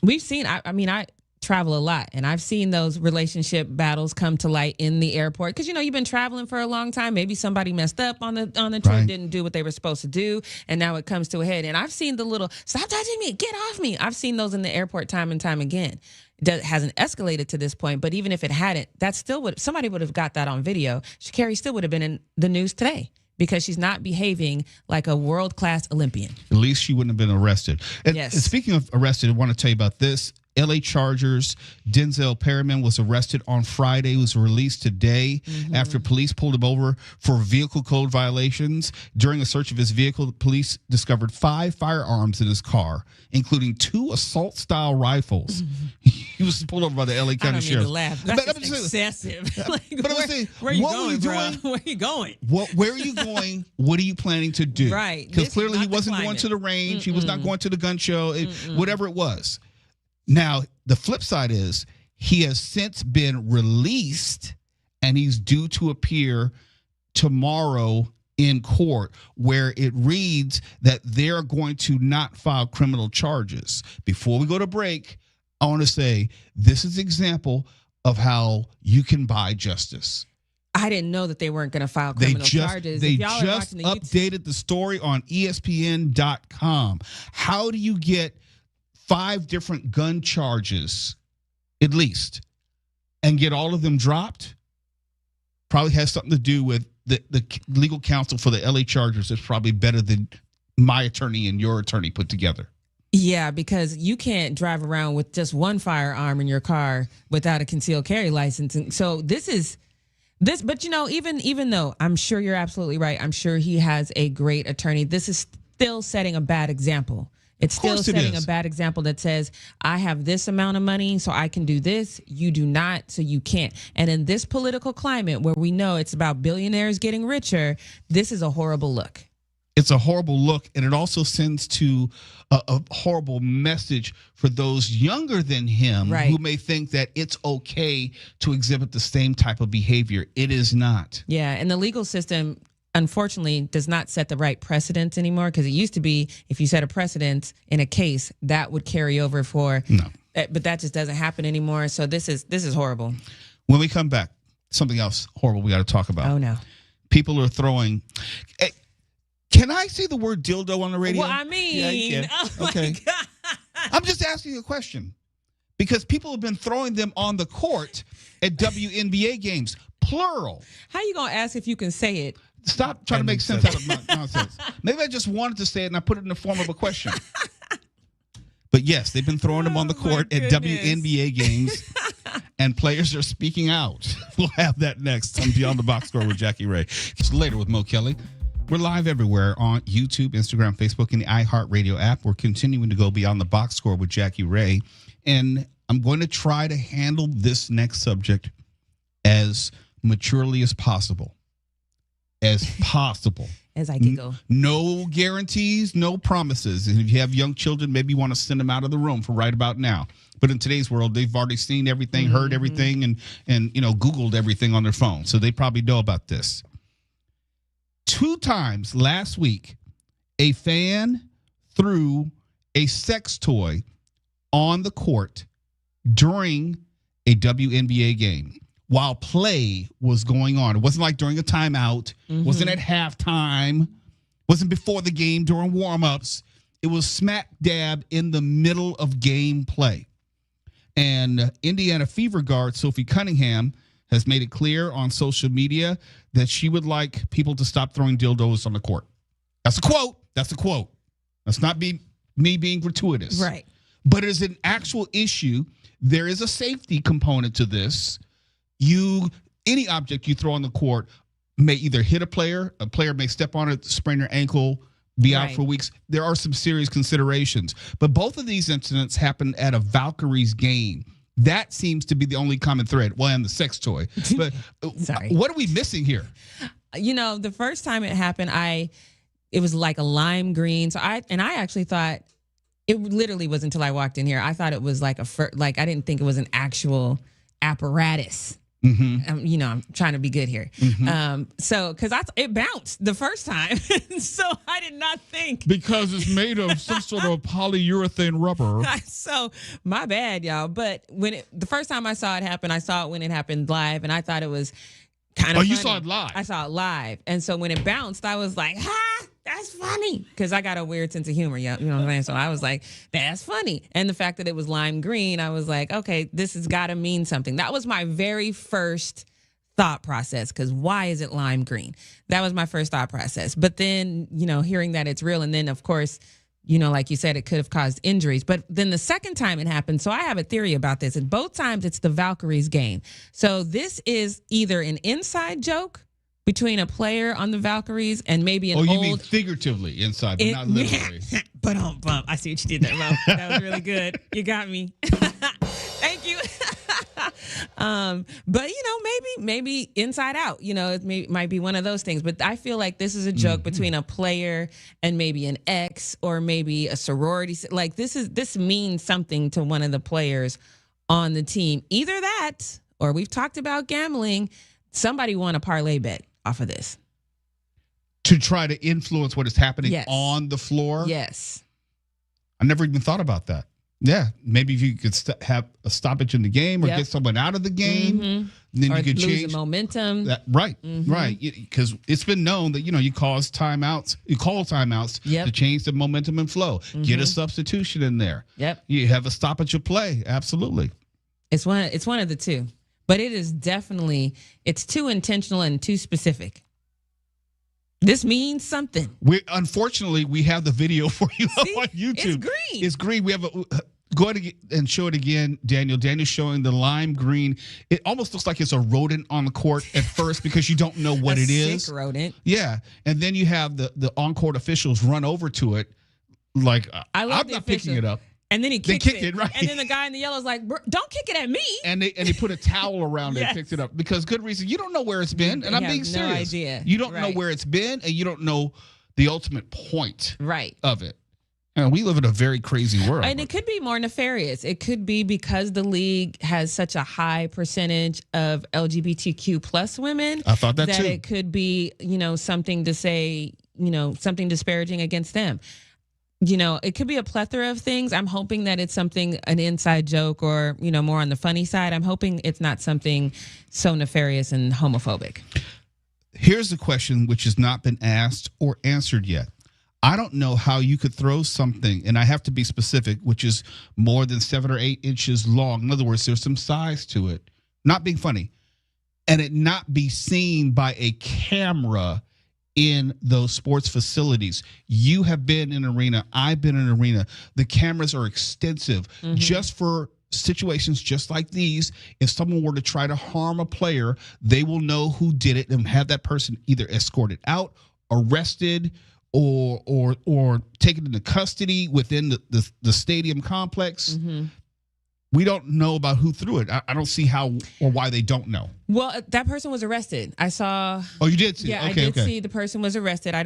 We've seen, I travel a lot, and I've seen those relationship battles come to light in the airport, because you've been traveling for a long time. Maybe somebody messed up on the trip, Right. didn't do what they were supposed to do, and now it comes to a head. And I've seen the little "stop touching me, get off me." I've seen those in the airport time and time again. It hasn't escalated to this point, but even if it hadn't, that still would, somebody would have got that on video. Sha'Carri still would have been in the news today, because she's not behaving like a world-class Olympian. At least she wouldn't have been arrested. And, Yes. and speaking of arrested, I want to tell you about this. LA Chargers Denzel Perryman was arrested on Friday. He was released today after police pulled him over for vehicle code violations. During a search of his vehicle, the police discovered 5 firearms in his car, including 2 assault-style rifles. He was pulled over by the LA I County don't need Sheriff. to laugh. But That's I'm just saying- excessive. Like, But I'm saying, where you what were going, you bro? doing? Where you going? Where are you going? What are you planning to do? Right. Because This is clearly he not the wasn't going climate. to the range. He was not going to the gun show, whatever it was. Now, the flip side is he has since been released, and he's due to appear tomorrow in court, where it reads that they're going to not file criminal charges. Before we go to break, I want to say this is an example of how you can buy justice. I didn't know that they weren't going to file criminal charges. They If y'all are just watching the YouTube- updated the story on ESPN.com. How do you get 5 different gun charges, at least, and get all of them dropped? Probably has something to do with the legal counsel for the LA Chargers is probably better than my attorney and your attorney put together. Yeah, because you can't drive around with just one firearm in your car without a concealed carry license. And so this, but even though I'm sure you're absolutely right, I'm sure he has a great attorney, this is still setting a bad example. It's still course it setting is. a bad example that says, I have this amount of money, so I can do this. You do not, so you can't. And in this political climate where we know it's about billionaires getting richer, this is a horrible look. It's a horrible look, and it also sends to a horrible message for those younger than him Right. who may think that it's okay to exhibit the same type of behavior. It is not. Yeah, and the legal system, unfortunately, does not set the right precedents anymore, because it used to be if you set a precedent in a case, that would carry over for. No. But that just doesn't happen anymore. So this is horrible. When we come back, something else horrible we got to talk about. Oh no. People are throwing. Can I say the word dildo on the radio? Well, I mean, Yeah, you can. oh my Okay. God. I'm just asking you a question, because people have been throwing them on the court at WNBA games, plural. How you gonna ask if you can say it? Stop trying to And make sense said- out of nonsense. Maybe I just wanted to say it and I put it in the form of a question. But yes, they've been throwing them on the Oh, my court at goodness. WNBA games, and players are speaking out. We'll have that next on Beyond the Box Score with Jackie Ray. It's later with Mo Kelly. We're live everywhere on YouTube, Instagram, Facebook, and the iHeartRadio app. We're continuing to go Beyond the Box Score with Jackie Ray, and I'm going to try to handle this next subject as maturely as possible. as possible. As I can go. No guarantees, no promises. And if you have young children, maybe you want to send them out of the room for right about now. But in today's world, they've already seen everything, heard everything, and Googled everything on their phone. So they probably know about this. 2 times last week, a fan threw a sex toy on the court during a WNBA game while play was going on. It wasn't like during a timeout, wasn't at halftime, wasn't before the game during warm-ups. It was smack dab in the middle of game play. And Indiana Fever guard Sophie Cunningham has made it clear on social media that she would like people to stop throwing dildos on the court. That's a quote. That's a quote. That's not me being gratuitous. Right. But it is an actual issue. There is a safety component to this. Any object you throw on the court may either hit a player may step on it, sprain their ankle, be out for weeks. There are some serious considerations. But both of these incidents happened at a Valkyries game. That seems to be the only common thread. Well, and the sex toy. But Sorry. What are we missing here? The first time it happened, it was like a lime green. So I actually thought it literally was until I walked in here. I thought it was like I didn't think it was an actual apparatus. I'm trying to be good here. So because it bounced the first time, so I did not think because it's made of some sort of polyurethane rubber. So my bad, y'all. But the first time I saw it happen, I saw it when it happened live, and I thought it was kind of. Oh, funny. you saw it live? I saw it live, and so when it bounced, I was like, "Ha, that's funny," because I got a weird sense of humor. You know what I'm saying? So I was like, "That's funny," and the fact that it was lime green, I was like, "Okay, this has got to mean something." That was my very first thought process, because why is it lime green? That was my first thought process. But then, hearing that it's real, and then of course, like you said, it could have caused injuries. But then the second time it happened, so I have a theory about this, and both times it's the Valkyries game. So this is either an inside joke between a player on the Valkyries and maybe an old... Oh, you mean figuratively inside, but not literally. But I see what you did there, Mo. That was really good. You got me. Thank you. But maybe inside out, it might be one of those things. But I feel like this is a joke between a player and maybe an ex or maybe a sorority. Like this means something to one of the players on the team. Either that, or we've talked about gambling. Somebody won a parlay bet off of this to try to influence what is happening on the floor. Yes, I never even thought about that. Yeah, maybe if you could have a stoppage in the game or get someone out of the game, then you could change the momentum. That, right, because it's been known that you call timeouts to change the momentum and flow. Get a substitution in there. Yep, you have a stoppage of play. Absolutely, it's one of the two, but it is definitely it's too intentional and too specific. This means something. Unfortunately, we have the video for you on YouTube. It's green. It's green. We have go ahead and show it again, Daniel. Daniel's showing the lime green. It almost looks like it's a rodent on the court at first because you don't know what it is. Sick rodent. Yeah, and then you have the on-court officials run over to it. Like I'm not picking it up. And then he kicked it. Right. And then the guy in the yellow is like, "Don't kick it at me." And they put a towel around it and picked it up because good reason. You don't know where it's been, and I'm being serious. No idea. You don't know where it's been, and you don't know the ultimate point of it. And we live in a very crazy world. And it could be more nefarious. It could be because the league has such a high percentage of LGBTQ plus women. I thought that too. It could be, something to say, something disparaging against them. It could be a plethora of things. I'm hoping that it's an inside joke or, more on the funny side. I'm hoping it's not something so nefarious and homophobic. Here's the question which has not been asked or answered yet. I don't know how you could throw something, and I have to be specific, which is more than 7 or 8 inches long. In other words, there's some size to it. Not being funny. And it not be seen by a camera in those sports facilities. You have been in an arena. I've been in an arena. The cameras are extensive just for situations just like these. If someone were to try to harm a player, they will know who did it and have that person either escorted out, arrested, or taken into custody within the stadium complex. We don't know about who threw it. I don't see how or why they don't know. Well, that person was arrested. I saw. Oh, you did see? Yeah, Okay, I did see the person was arrested. I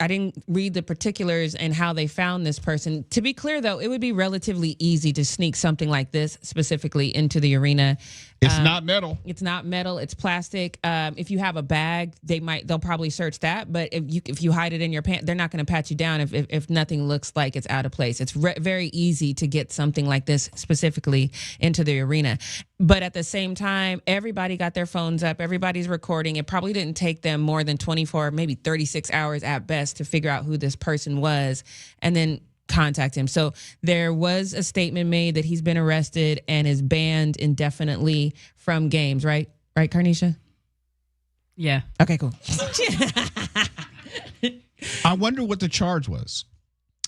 didn't read the particulars and how they found this person. To be clear, though, it would be relatively easy to sneak something like this specifically into the arena. It's not metal. It's not metal. It's plastic. If you have a bag, they'll probably search that. But if you hide it in your pants, they're not going to pat you down if nothing looks like it's out of place. It's very easy to get something like this specifically into the arena. But at the same time, everybody got their phones up. Everybody's recording. It probably didn't take them more than 24, maybe 36 hours at best to figure out who this person was, and then contact him. So there was a statement made that he's been arrested and is banned indefinitely from games, right? Right, Carnisha? Yeah. Okay, cool. I wonder what the charge was.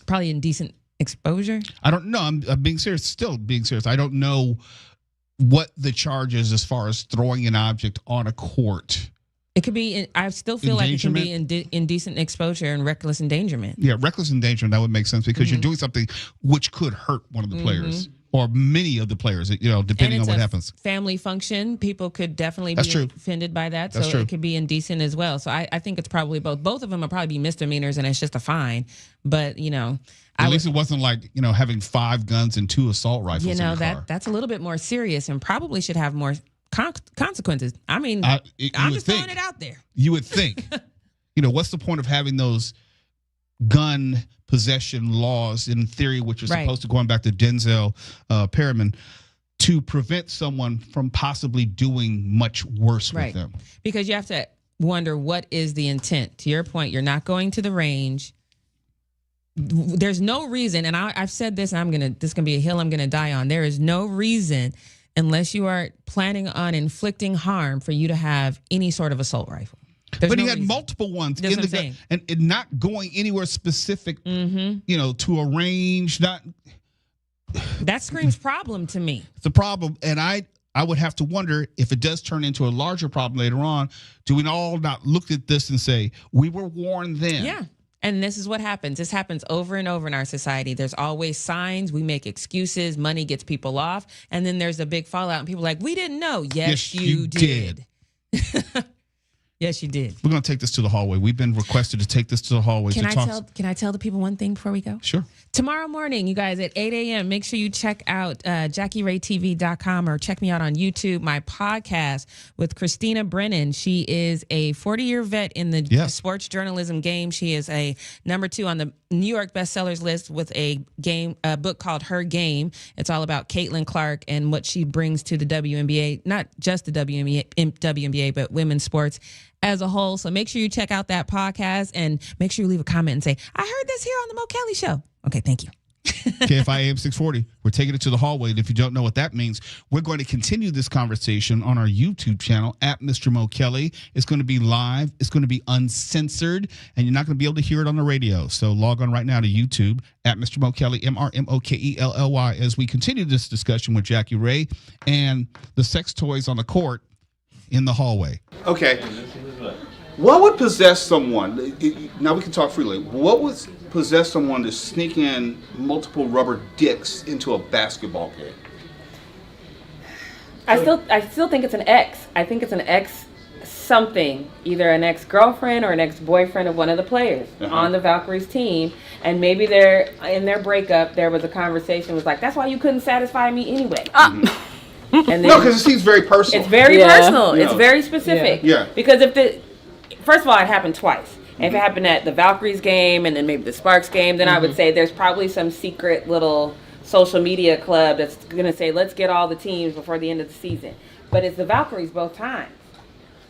Probably indecent exposure. I don't know. I'm being serious. Still being serious. I don't know what the charge is as far as throwing an object on a court. It could be. I still feel like it can be indecent exposure and reckless endangerment. Yeah, reckless endangerment, that would make sense because you're doing something which could hurt one of the players or many of the players, depending on what happens. Family function, people could definitely That's be true. offended by that. That's So true. it could be indecent as well. So I think it's probably both. Both of them will probably be misdemeanors and it's just a fine. But, At least it wasn't like, having 5 guns and 2 assault rifles in the car. that's a little bit more serious and probably should have more consequences. I mean, you I'm would just think. throwing it out there. You would think. What's the point of having those gun possession laws in theory, which are supposed to, going back to Denzel Perriman, to prevent someone from possibly doing much worse with them? Because you have to wonder, what is the intent? To your point, you're not going to the range. There's no reason, and I've said this, and this is gonna be a hill I'm gonna die on. There is no reason, unless you are planning on inflicting harm, for you to have any sort of assault rifle. But he had multiple ones That's in what the I'm gun, saying. and not going anywhere specific, to a range. That screams problem to me. It's a problem, and I would have to wonder if it does turn into a larger problem later on. Do we all not look at this and say, we were warned then? Yeah. And this is what happens. This happens over and over in our society. There's always signs. We make excuses. Money gets people off. And then there's a big fallout. And people are like, we didn't know. Yes, you did. Yes, you did. We're going to take this to the hallway. We've been requested to take this to the hallway. Can I tell the people one thing before we go? Sure. Tomorrow morning, you guys, at 8 a.m., make sure you check out JackieRayTV.com or check me out on YouTube, my podcast with Christina Brennan. She is a 40-year vet in the sports journalism game. She is a number 2 on the New York bestsellers list with a book called Her Game. It's all about Caitlin Clark and what she brings to the WNBA, not just the WNBA, but women's sports as a whole. So make sure you check out that podcast and make sure you leave a comment and say, I heard this here on the Mo Kelly Show. Okay, thank you. KFI AM 640. We're taking it to the hallway. And if you don't know what that means, we're going to continue this conversation on our YouTube channel at Mr. Mo Kelly. It's going to be live. It's going to be uncensored, and you're not going to be able to hear it on the radio. So log on right now to YouTube at Mr. Mo Kelly, MrMokelly, as we continue this discussion with Jackie Ray and the sex toys on the court in the hallway. Okay. What would possess someone? Now we can talk freely. What would possess someone to sneak in multiple rubber dicks into a basketball game? I still think it's an ex. I think it's an ex something, either an ex-girlfriend or an ex-boyfriend of one of the players on the Valkyries team. And maybe in their breakup, there was a conversation was like, that's why you couldn't satisfy me anyway. And then, No, because it seems very personal. it's very personal. It's very specific. Yeah. Because first of all, it happened twice. And if it happened at the Valkyries game and then maybe the Sparks game, then I would say there's probably some secret little social media club that's going to say, let's get all the teams before the end of the season. But it's the Valkyries both times.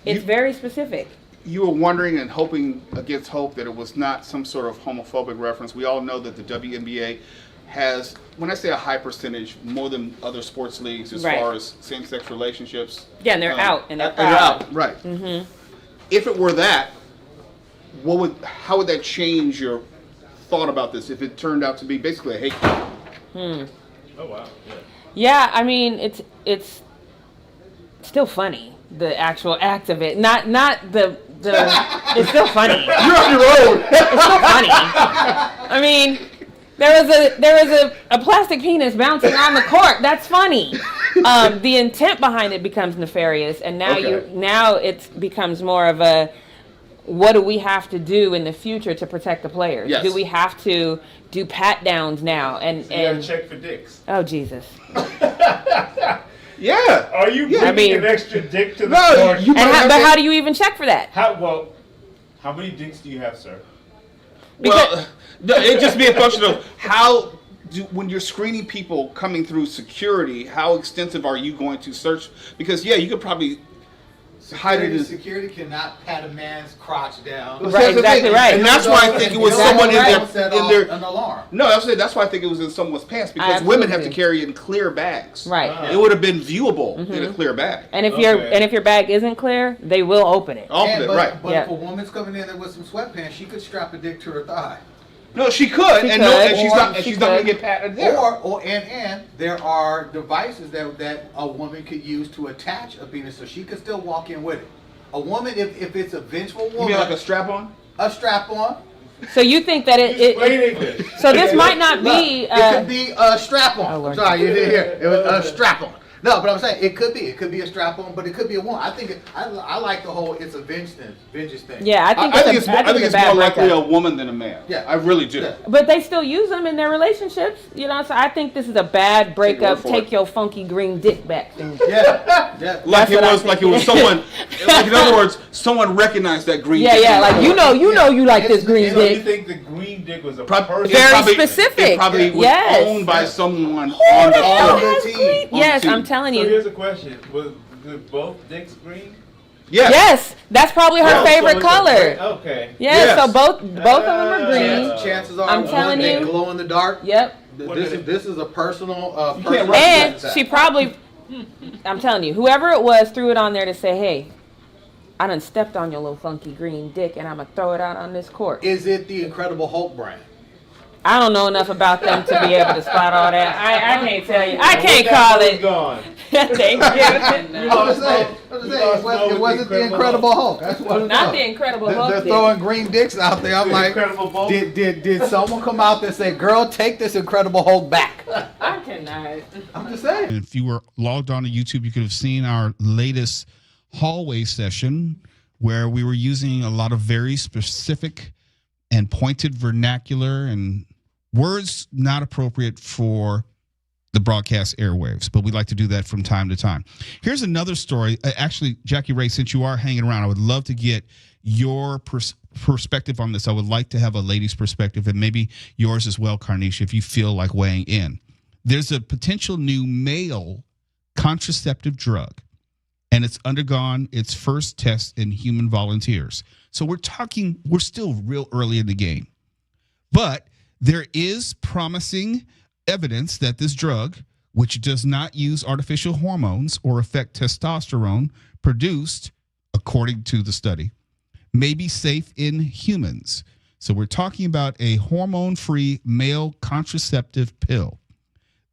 It's very specific. You were wondering and hoping against hope that it was not some sort of homophobic reference. We all know that the WNBA has, when I say a high percentage, more than other sports leagues as far as same-sex relationships. Yeah, and they're out. And they're out. Right. Mm-hmm. If it were that, how would that change your thought about this if it turned out to be basically a hate crime? Oh wow. Yeah, I mean it's still funny, the actual act of it. Not the it's still funny. You're on your own. It's still funny. I mean, there was a plastic penis bouncing on the court. That's funny. The intent behind it becomes nefarious, and now it becomes more of a, what do we have to do in the future to protect the players? Yes. Do we have to do pat downs now? And You gotta check for dicks. oh Jesus! Yeah. Are you bringing I mean- an extra dick to the No, store? you- But how do you even check for that? How many dicks do you have, sir? Well, no, it just be a function of when you're screening people coming through security, how extensive are you going to search? Because you could probably hide it as Security cannot pat a man's crotch down. Right, exactly right. And that's why I think it was Exactly someone right. in their an alarm. No, that's why I think it was in someone's pants, because women have to carry in clear bags. Right. It would have been viewable in a clear bag. And if your bag isn't clear, they will open it. Right. But Yeah. if a woman's coming in there with some sweatpants, she could strap a dick to her thigh. No, she could, She and could. no, and she's Or not. And she she's not going could. to get patted there. And there are devices that a woman could use to attach a penis, so she could still walk in with it. A woman, if it's a vengeful woman, You mean like a strap on? a strap on. So you think that Explain English. so this might not be It could be a strap on. Oh, Lord. Sorry, you didn't hear. It was a strap on. No, but I'm saying it could be a strap on, but it could be a woman. I think I like the whole it's a vengeance thing. yeah. I think it's more, a bad more likely breakup. a woman than a man. Yeah. I really do. Yeah. But they still use them in their relationships, you know. So I think this is a bad breakup. for Take it. your funky green dick back. Yeah. Like That's what I like it was think. someone. Like in other words, someone recognized that green. Yeah, dick. yeah. Like you know, you like this green So you dick. think the green dick was a Probably, person? Very specific. It probably was Yes. owned by someone Who on the the hell court. has green? Yes, team. I'm telling So you. here's a question: was both dicks green? Yes. Yes, that's probably her Oh, so favorite it's a- color. Okay. Yes, Yes. so both of them are green. Chances are, I'm telling they you. glow in the dark. Yep. This is a personal. can't personal And attack. she probably, I'm telling you, whoever it was threw it on there to say, hey, I done stepped on your little funky green dick and I'm going to throw it out on this court. Is it the Incredible Hulk brand? I don't know enough about them to be able to spot all that. I can't tell you. I can't That call was it. gone. Thank you. I'm just saying. It wasn't the Incredible Hulk. That's what it Not was. the Incredible They're Hulk. throwing green dicks out there. I'm The like, Incredible Hulk? did someone come out there and say, "Girl, take this Incredible Hulk back"? I cannot. I'm just saying. And if you were logged on to YouTube, you could have seen our latest hallway session where we were using a lot of very specific and pointed vernacular and words not appropriate for the broadcast airwaves, but we like to do that from time to time. Here's another story. Actually, Jackie Ray, since you are hanging around, I would love to get your perspective on this. I would like to have a lady's perspective and maybe yours as well, Carnisha, if you feel like weighing in. There's a potential new male contraceptive drug, and it's undergone its first test in human volunteers. So we're still real early in the game. But there is promising evidence that this drug, which does not use artificial hormones or affect testosterone produced, according to the study, may be safe in humans. So we're talking about a hormone-free male contraceptive pill.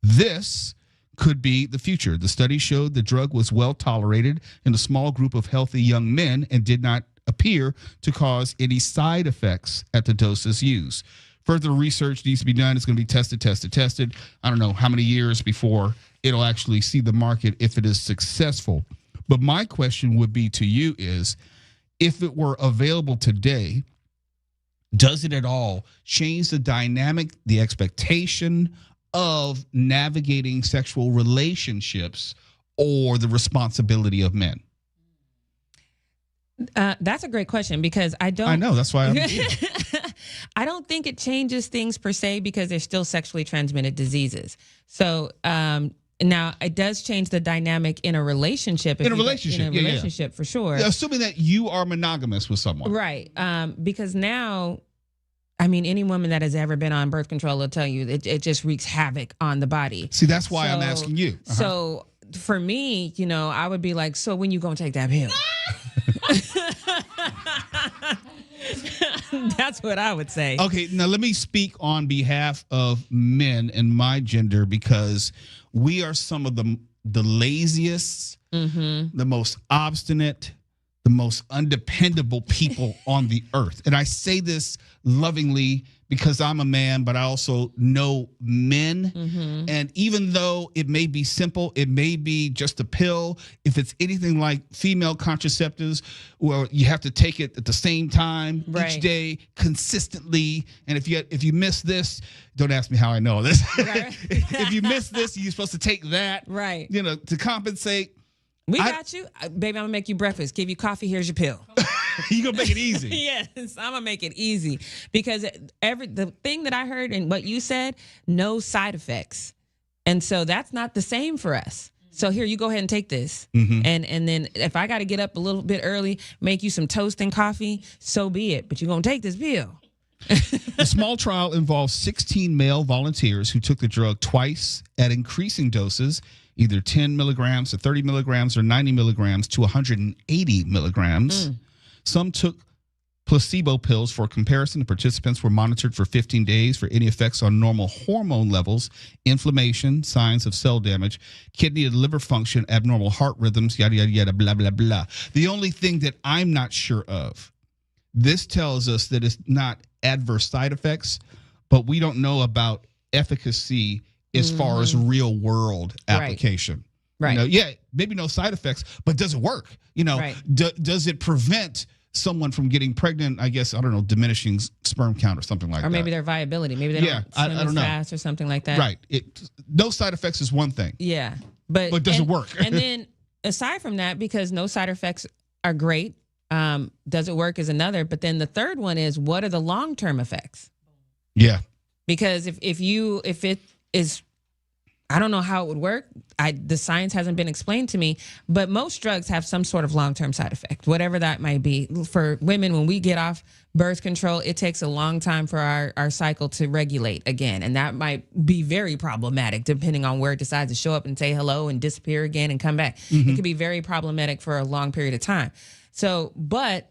This could be the future. The study showed the drug was well tolerated in a small group of healthy young men and did not appear to cause any side effects at the doses used. Further research needs to be done. It's going to be tested. I don't know how many years before it'll actually see the market if it is successful. But my question would be to you is, if it were available today, does it at all change the dynamic, the expectation of navigating sexual relationships or the responsibility of men? That's a great question because I know, that's why I'm I don't think it changes things per se because they're still sexually transmitted diseases. So now it does change the dynamic in a relationship. In a relationship, for sure. Assuming that you are monogamous with someone. Right. Because now, I mean, any woman that has ever been on birth control will tell you it just wreaks havoc on the body. See, that's why I'm asking you. So for me, I would be like, so when you gonna take that pill? That's what I would say. Okay, now let me speak on behalf of men and my gender because we are some of the laziest, the most obstinate, the most undependable people on the earth. And I say this lovingly because I'm a man, but I also know men. And even though it may be simple, it may be just a pill. If it's anything like female contraceptives, where you have to take it at the same time each day consistently. And if you miss this, don't ask me how I know this. If you miss this, you're supposed to take that, to compensate. We got you. Baby, I'm going to make you breakfast. Give you coffee. Here's your pill. You're going to make it easy. Yes, I'm going to make it easy. Because the thing that I heard and what you said, no side effects. And so that's not the same for us. So here, you go ahead and take this. And then if I got to get up a little bit early, make you some toast and coffee, so be it. But you're going to take this pill. The small trial involved 16 male volunteers who took the drug twice at increasing doses, either 10 milligrams to 30 milligrams or 90 milligrams to 180 milligrams. Some took placebo pills for comparison. The participants were monitored for 15 days for any effects on normal hormone levels, inflammation, signs of cell damage, kidney and liver function, abnormal heart rhythms, yada, yada, yada, blah, blah, blah. The only thing that I'm not sure of, this tells us that it's not adverse side effects, but we don't know about efficacy as far as real world application. Maybe no side effects, but does it work? Does it prevent someone from getting pregnant? I guess, I don't know, diminishing sperm count or something like that. Or maybe their viability. Maybe they don't swim I don't as know. fast or something like that. Right. No side effects is one thing. Yeah. But does it work? And then aside from that, because no side effects are great, does it work is another. But then the third one is, what are the long-term effects? Yeah. Because if it is, I don't know how it would work. The science hasn't been explained to me, but most drugs have some sort of long-term side effect, whatever that might be. For women, when we get off birth control, it takes a long time for our cycle to regulate again. And that might be very problematic depending on where it decides to show up and say hello and disappear again and come back. It could be very problematic for a long period of time. So, but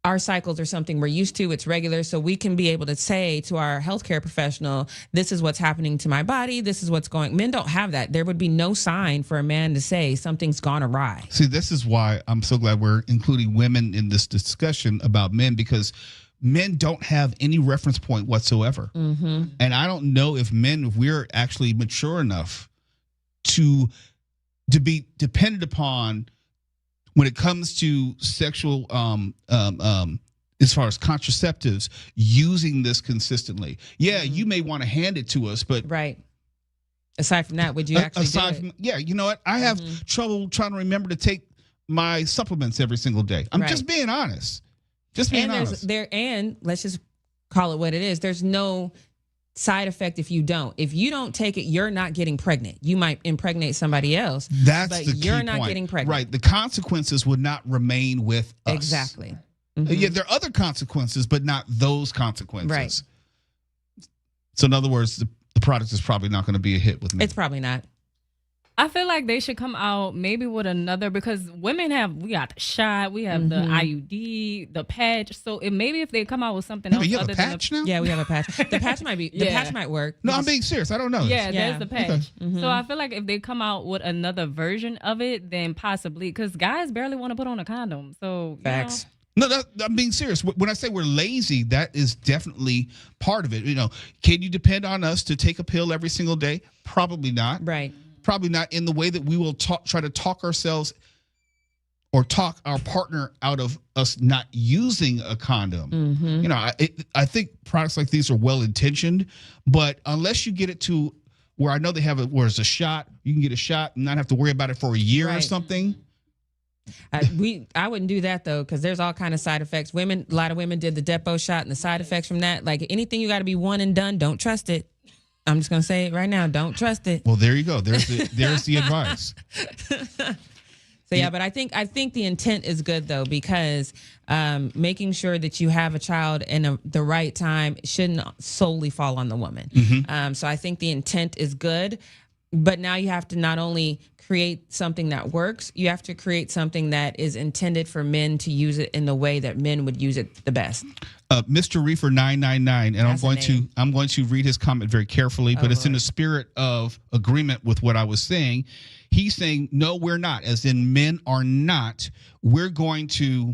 our cycles are something we're used to. It's regular. So we can be able to say to our healthcare professional, this is what's happening to my body. This is what's going. Men don't have that. There would be no sign for a man to say something's gone awry. See, this is why I'm so glad we're including women in this discussion about men, because men don't have any reference point whatsoever. And I don't know if we're actually mature enough to be dependent upon when it comes to sexual, as far as contraceptives, using this consistently. Yeah, you may want to hand it to us, but aside from that, would you actually do it? Yeah, you know what? I have trouble trying to remember to take my supplements every single day. I'm just being honest. And let's just call it what it is. There's no side effect if you don't. If you don't take it, you're not getting pregnant. You might impregnate somebody else. But you're not getting pregnant. Right. The consequences would not remain with us. Exactly. Yeah, there are other consequences, but not those consequences. Right. So in other words, the product is probably not going to be a hit with me. It's probably not. I feel like they should come out maybe with another, because women we got the shot, we have the IUD, the patch. So maybe if they come out with something else, you have other a patch than now? Yeah, we have a patch. The patch might be. The patch might work. No, I'm being serious. I don't know. Yeah, Yeah. there's the patch. So I feel like if they come out with another version of it, then possibly, because guys barely want to put on a condom. So Facts. No, I'm being serious. When I say we're lazy, that is definitely part of it. Can you depend on us to take a pill every single day? Probably not. Right. Probably not in the way that we will try to talk ourselves or talk our partner out of us not using a condom. I think products like these are well intentioned, but unless you get it to where I know they have where it's a shot, you can get a shot and not have to worry about it for a year or something. I wouldn't do that though, because there's all kind of side effects. A lot of women did the Depo shot, and the side effects from that, like anything you got to be one and done, don't trust it. I'm just gonna say it right now. Don't trust it. Well, there you go. There's the advice. So yeah, but I think the intent is good though, because making sure that you have a child in the right time shouldn't solely fall on the woman. So I think the intent is good. But now you have to not only create something that works, you have to create something that is intended for men to use it in the way that men would use it the best. Mr. Reefer 999, and That's a I'm going to read his comment very carefully, but it's in the spirit of agreement with what I was saying. He's saying, no, we're not, as in men are not. We're going to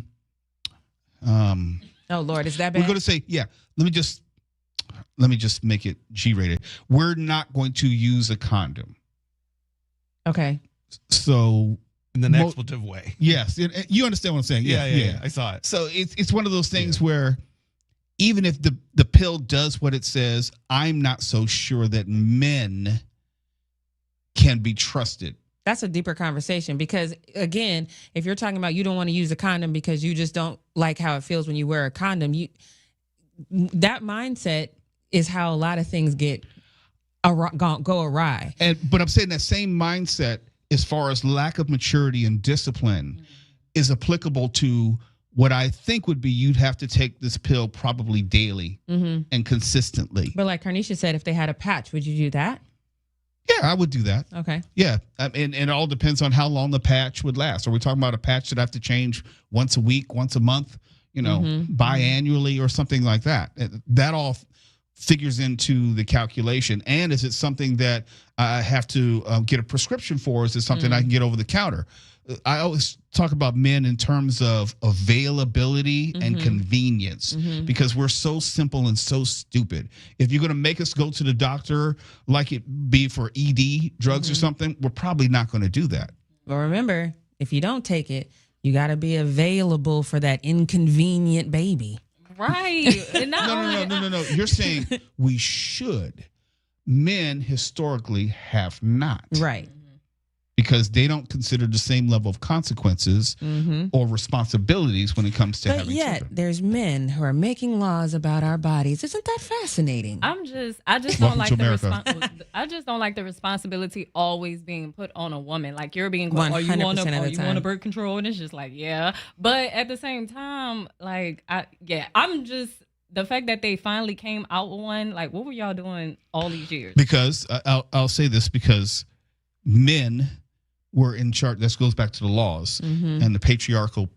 Oh Lord, is that bad? we're going to say, yeah, let me just make it G-rated. We're not going to use a condom. Okay. So In the expletive way. yes, you understand what I'm saying? Yeah. I saw it. So it's one of those things where even if the pill does what it says, I'm not so sure that men can be trusted. That's a deeper conversation because, again, if you're talking about you don't want to use a condom because you just don't like how it feels when you wear a condom, that mindset is how a lot of things go awry. But I'm saying that same mindset, as far as lack of maturity and discipline, is applicable to what I think would be you'd have to take this pill probably daily and consistently. But like Carnisha said, if they had a patch, would you do that? Yeah, I would do that. Okay. Yeah, and it all depends on how long the patch would last. Are we talking about a patch that I have to change once a week, once a month, biannually or something like that? That all figures into the calculation. And is it something that I have to get a prescription for? Is it something I can get over the counter? I always talk about men in terms of availability and convenience because we're so simple and so stupid. If you're going to make us go to the doctor like it be for ED drugs or something, we're probably not going to do that. But remember, if you don't take it, you got to be available for that inconvenient baby. Right. And not No. You're saying we should. Men historically have not. Right. Because they don't consider the same level of consequences or responsibilities when it comes to But having yet, children. there's men who are making laws about our bodies. Isn't that fascinating? I just don't Welcome like to the America. I just don't like the responsibility always being put on a woman. Like you're being 100% on of the time. a birth control, and it's just like yeah. But at the same time, like I'm just the fact that they finally came out with one. Like what were y'all doing all these years? Because I'll say this because men were in charge. This goes back to the laws and the patriarchal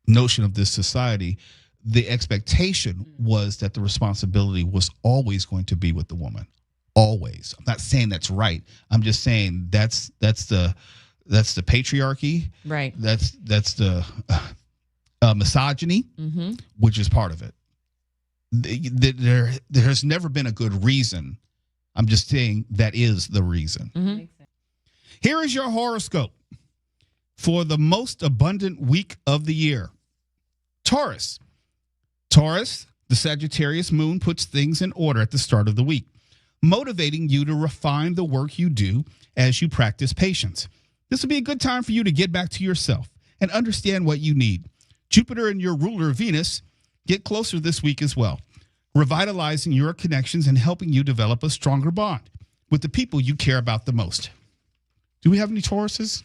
notion of this society. The expectation was that the responsibility was always going to be with the woman. Always. I'm not saying that's right. I'm just saying that's the patriarchy. Right. That's the misogyny, which is part of it. There has never been a good reason. I'm just saying that is the reason. Here is your horoscope for the most abundant week of the year. Taurus. Taurus, the Sagittarius moon puts things in order at the start of the week, motivating you to refine the work you do as you practice patience. This will be a good time for you to get back to yourself and understand what you need. Jupiter and your ruler Venus get closer this week as well, revitalizing your connections and helping you develop a stronger bond with the people you care about the most. Do we have any Tauruses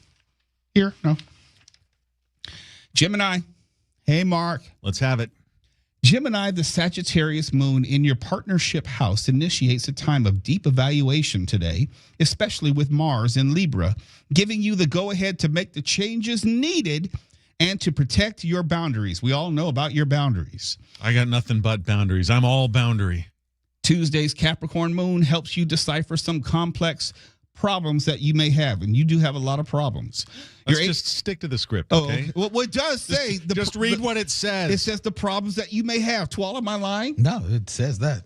here? No. Gemini. Hey, Mark. Let's have it. Gemini, the Sagittarius moon in your partnership house initiates a time of deep evaluation today, especially with Mars in Libra, giving you the go-ahead to make the changes needed and to protect your boundaries. We all know about your boundaries. I got nothing but boundaries. I'm all boundary. Tuesday's Capricorn moon helps you decipher some complex problems that you may have, and you do have a lot of problems. Let's just stick to the script, okay? Well, it does say Just read what it says. It says the problems that you may have. Twala, am I lying? No, it says that.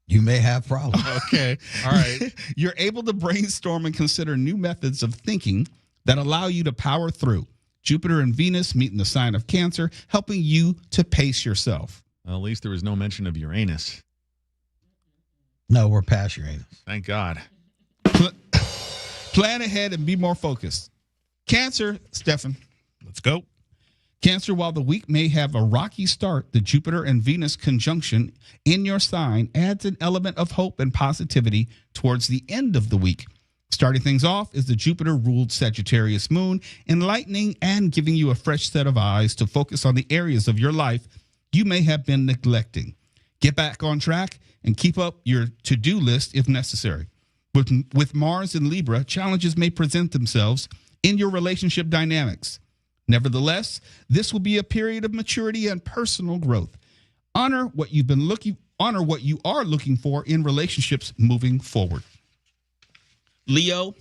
You may have problems. Okay. All right. You're able to brainstorm and consider new methods of thinking that allow you to power through. Jupiter and Venus meet in the sign of Cancer, helping you to pace yourself. Well, at least there was no mention of Uranus. No, we're past Uranus. Thank God. Plan ahead and be more focused. Cancer, Stefan. Let's go. Cancer, while the week may have a rocky start, the Jupiter and Venus conjunction in your sign adds an element of hope and positivity towards the end of the week. Starting things off is the Jupiter-ruled Sagittarius moon, enlightening and giving you a fresh set of eyes to focus on the areas of your life you may have been neglecting. Get back on track and keep up your to-do list if necessary. With Mars in Libra, challenges may present themselves in your relationship dynamics. Nevertheless, this will be a period of maturity and personal growth. Honor what you are looking for in relationships moving forward. Leo,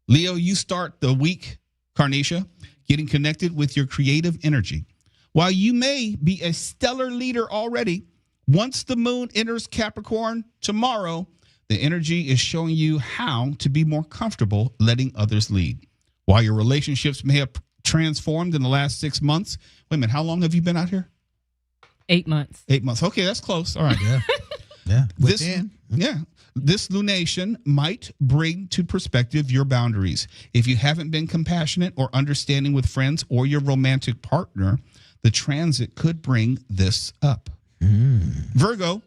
you start the week, Carnatia, getting connected with your creative energy. While you may be a stellar leader already, once the moon enters Capricorn tomorrow, the energy is showing you how to be more comfortable letting others lead. While your relationships may have transformed in the last 6 months. Wait a minute, how long have you been out here? 8 months. 8 months. Okay, that's close. All right. Yeah. This lunation might bring to perspective your boundaries. If you haven't been compassionate or understanding with friends or your romantic partner, the transit could bring this up. Virgo,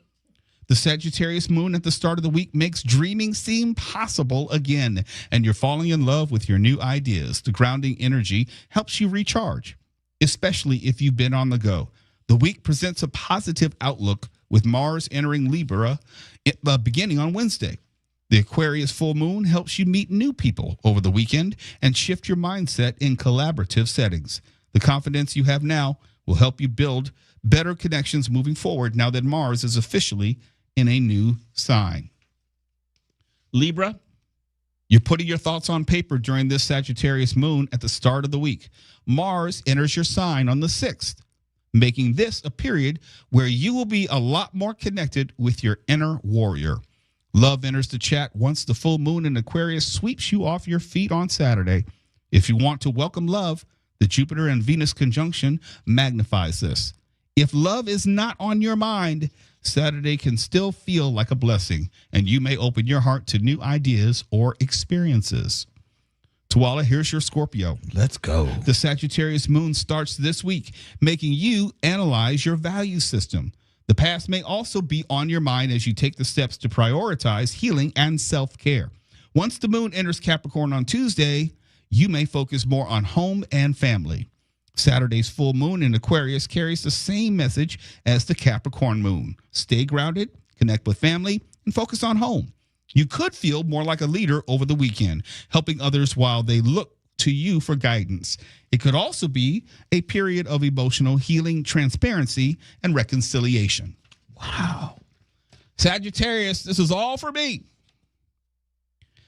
the Sagittarius moon at the start of the week makes dreaming seem possible again, and you're falling in love with your new ideas. The grounding energy helps you recharge, especially if you've been on the go. The week presents a positive outlook with Mars entering Libra beginning on Wednesday. The Aquarius full moon helps you meet new people over the weekend and shift your mindset in collaborative settings. The confidence you have now will help you build better connections moving forward now that Mars is officially in a new sign. Libra, you're putting your thoughts on paper during this Sagittarius moon at the start of the week. Mars enters your sign on the 6th, making this a period where you will be a lot more connected with your inner warrior. Love enters the chat once the full moon in Aquarius sweeps you off your feet on Saturday. If you want to welcome love, the Jupiter and Venus conjunction magnifies this. If love is not on your mind, Saturday can still feel like a blessing, and you may open your heart to new ideas or experiences. Tuala, here's your Scorpio. Let's go. The Sagittarius moon starts this week, making you analyze your value system. The past may also be on your mind as you take the steps to prioritize healing and self-care. Once the moon enters Capricorn on Tuesday, you may focus more on home and family. Saturday's full moon in Aquarius carries the same message as the Capricorn moon. Stay grounded, connect with family, and focus on home. You could feel more like a leader over the weekend, helping others while they look to you for guidance. It could also be a period of emotional healing, transparency, and reconciliation. Wow. Sagittarius, this is all for me.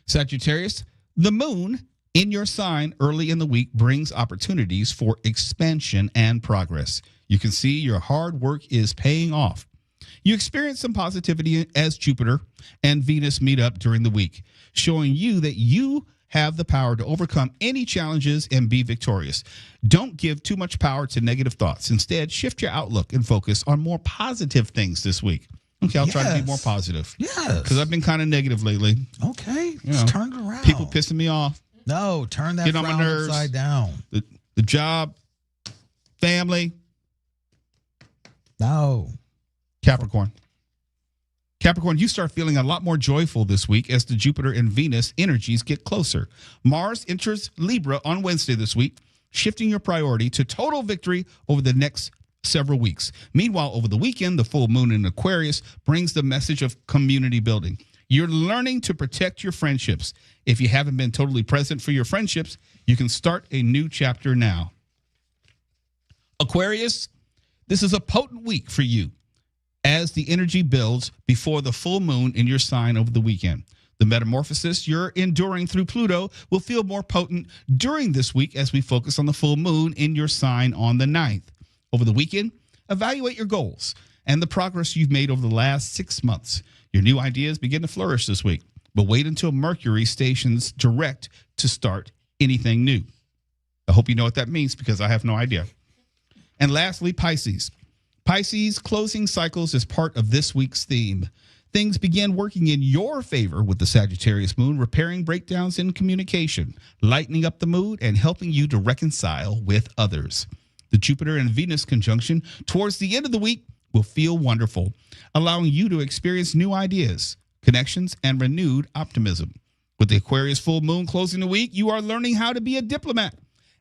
Sagittarius, the moon in your sign early in the week brings opportunities for expansion and progress. You can see your hard work is paying off. You experience some positivity as Jupiter and Venus meet up during the week, showing you that you have the power to overcome any challenges and be victorious. Don't give too much power to negative thoughts. Instead, shift your outlook and focus on more positive things this week. Okay, I'll try to be more positive. Yes. Because I've been kind of negative lately. Okay, let's turn it around. People pissing me off. No, turn that Get on my frown nerves. upside down. The job, family. No. Capricorn, you start feeling a lot more joyful this week as the Jupiter and Venus energies get closer. Mars enters Libra on Wednesday this week, shifting your priority to total victory over the next several weeks. Meanwhile, over the weekend, the full moon in Aquarius brings the message of community building. You're learning to protect your friendships. If you haven't been totally present for your friendships, you can start a new chapter now. Aquarius, this is a potent week for you as the energy builds before the full moon in your sign over the weekend. The metamorphosis you're enduring through Pluto will feel more potent during this week as we focus on the full moon in your sign on the 9th. Over the weekend, evaluate your goals and the progress you've made over the last 6 months. Your new ideas begin to flourish this week, but wait until Mercury stations direct to start anything new. I hope you know what that means because I have no idea. And lastly, Pisces. Pisces closing cycles is part of this week's theme. Things begin working in your favor with the Sagittarius moon, repairing breakdowns in communication, lightening up the mood, and helping you to reconcile with others. The Jupiter and Venus conjunction towards the end of the week will feel wonderful, allowing you to experience new ideas, connections, and renewed optimism. With the Aquarius full moon closing the week, you are learning how to be a diplomat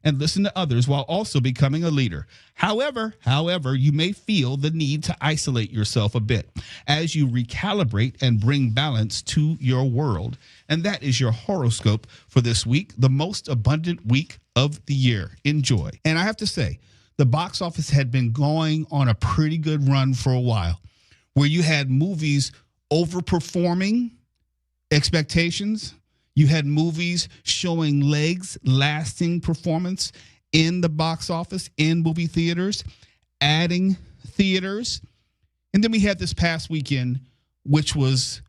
and listen to others while also becoming a leader. However, you may feel the need to isolate yourself a bit as you recalibrate and bring balance to your world. And that is your horoscope for this week, the most abundant week of the year. Enjoy. And I have to say, the box office had been going on a pretty good run for a while, where you had movies overperforming expectations. You had movies showing legs, lasting performance in the box office, in movie theaters, adding theaters. And then we had this past weekend, which was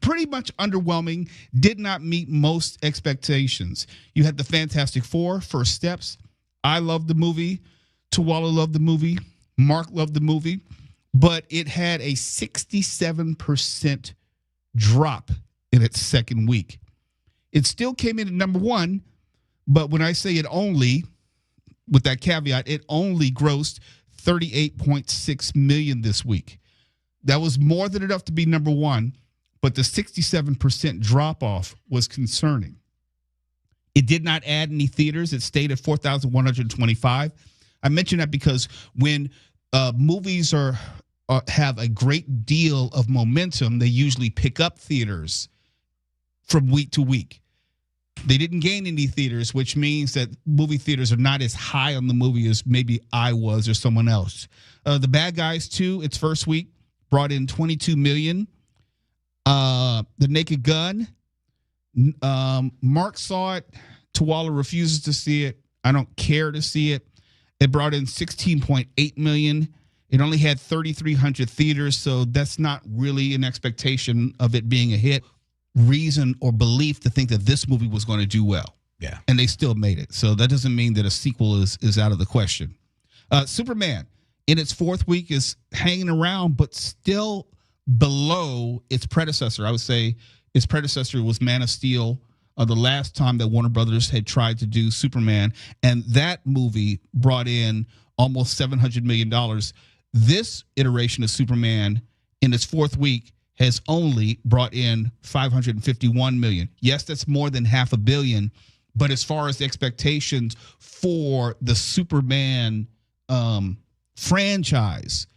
pretty much underwhelming, did not meet most expectations. You had the Fantastic Four, First Steps. I loved the movie. Tawala loved the movie. Mark loved the movie. But it had a 67% drop in its second week. It still came in at number one, but when I say it only, with that caveat, it only grossed $38.6 million this week. That was more than enough to be number one, but the 67% drop off was concerning. It did not add any theaters. It stayed at 4,125. I mention that because when movies have a great deal of momentum, they usually pick up theaters from week to week. They didn't gain any theaters, which means that movie theaters are not as high on the movie as maybe I was or someone else. The Bad Guys 2, its first week, brought in $22 million. The Naked Gun, Mark saw it. Tawala refuses to see it. I don't care to see it. It brought in $16.8 million. It only had 3,300 theaters, so that's not really an expectation of it being a hit, reason or belief to think that this movie was going to do well. Yeah. And they still made it. So that doesn't mean that a sequel is out of the question. Superman, in its fourth week, is hanging around, but still below its predecessor. I would say its predecessor was Man of Steel, the last time that Warner Brothers had tried to do Superman. And that movie brought in almost $700 million. This iteration of Superman in its fourth week has only brought in $551 million. Yes, that's more than $500 million. But as far as expectations for the Superman franchise,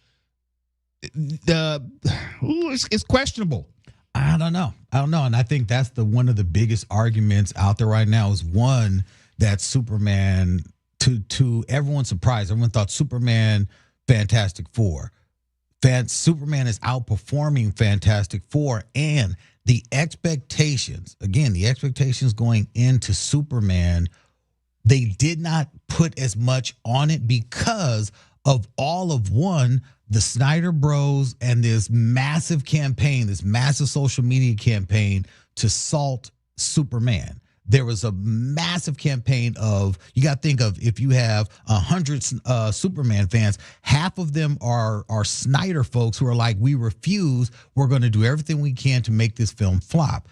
it's questionable. I don't know. And I think that's one of the biggest arguments out there right now is one, that Superman, to everyone's surprise, everyone thought Superman, Fantastic Four. Superman is outperforming Fantastic Four, and the expectations going into Superman, they did not put as much on it because of all of the Snyder Bros and this massive campaign, this massive social media campaign to salt Superman. There was a massive campaign of, you got to think of, if you have 100 Superman fans, half of them are Snyder folks who are like, we refuse. We're going to do everything we can to make this film flop.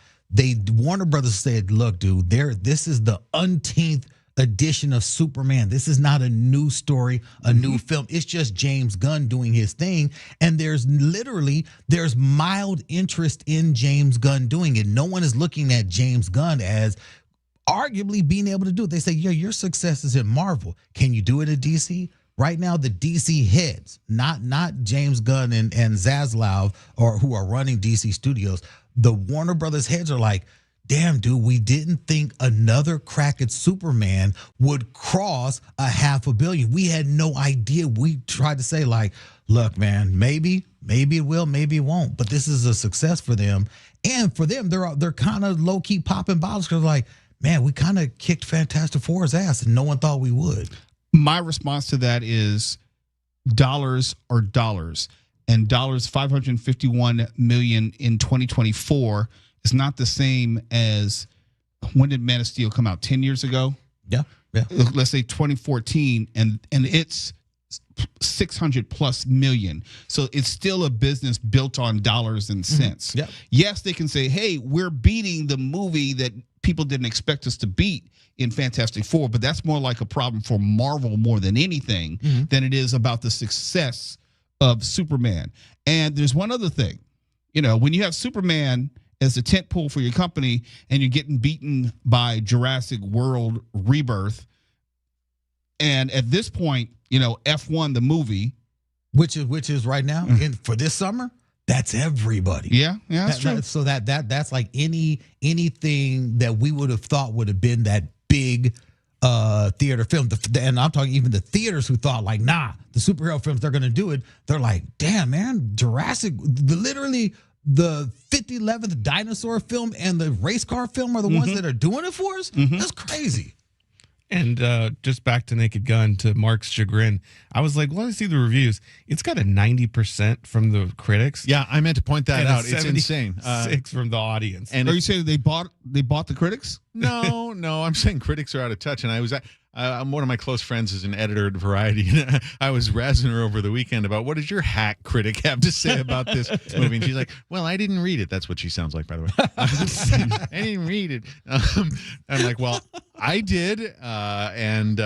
Warner Brothers said, look, dude, this is the umpteenth edition of Superman. This is not a new story, a new film. It's just James Gunn doing his thing. And there's mild interest in James Gunn doing it. No one is looking at James Gunn as arguably being able to do it. They say, yeah, your success is in Marvel. Can you do it at DC? Right now, the DC heads, not James Gunn and Zaslav, or who are running DC Studios, the Warner Brothers heads are like, damn, dude, we didn't think another crack at Superman would cross $500 million. We had no idea. We tried to say, like, look, man, maybe it will, maybe it won't. But this is a success for them. And for them, they're kind of low-key popping bottles because, like, man, we kind of kicked Fantastic Four's ass and no one thought we would. My response to that is dollars are dollars. And $551 million in 2024 is not the same as, when did Man of Steel come out? 10 years ago? Yeah. Let's say 2014, and it's 600 plus million. So it's still a business built on dollars and cents. Mm-hmm. Yep. Yes, they can say, hey, we're beating the movie that people didn't expect us to beat in Fantastic Four, but that's more like a problem for Marvel more than anything than it is about the success of Superman. And there's one other thing. When you have Superman as a tent pole for your company and you're getting beaten by Jurassic World Rebirth, And at this point, F1 the movie, which is right now and for this summer. That's everybody. Yeah, that's true. So that's like anything that we would have thought would have been that big theater film. And I'm talking even the theaters who thought like, nah, the superhero films, they're going to do it. They're like, damn, man, Jurassic, literally the 11th dinosaur film and the race car film are the ones that are doing it for us. That's crazy. And just back to Naked Gun, to Mark's chagrin, I was like, well, I see the reviews. It's got a 90% from the critics. Yeah, I meant to point that and out. It's insane. 6 from the audience. And are you saying they bought the critics? No, I'm saying critics are out of touch. And I was one of my close friends is an editor at Variety, and I was razzing her over the weekend about what does your hack critic have to say about this movie? And she's like, well, I didn't read it. That's what she sounds like, by the way. I didn't read it. I'm like, well, I did, and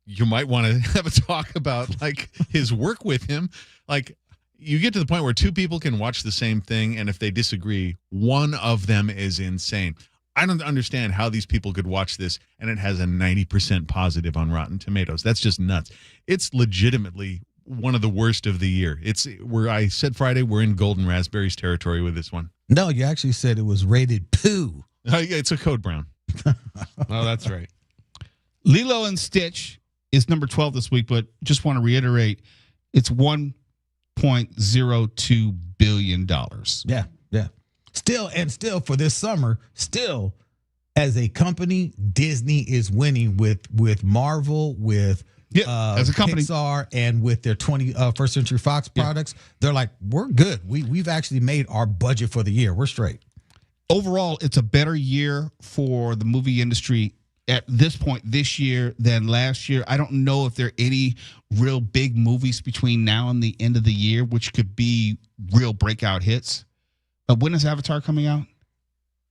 you might want to have a talk about like his work with him. Like, you get to the point where two people can watch the same thing, and if they disagree, one of them is insane. I don't understand how these people could watch this and it has a 90% positive on Rotten Tomatoes. That's just nuts. It's legitimately one of the worst of the year. It's where I said Friday, we're in golden raspberries territory with this one. No, you actually said it was rated poo. Yeah, it's a code brown. Oh, that's right. Lilo and Stitch is number 12 this week, but just want to reiterate, it's $1.02 billion. Yeah. Still for this summer, as a company, Disney is winning with Marvel, with as a company, Pixar, and with their 21st Century Fox products. They're like, we're good. We've actually made our budget for the year. We're straight. Overall, it's a better year for the movie industry at this point this year than last year. I don't know if there are any real big movies between now and the end of the year, which could be real breakout hits. When is Avatar coming out?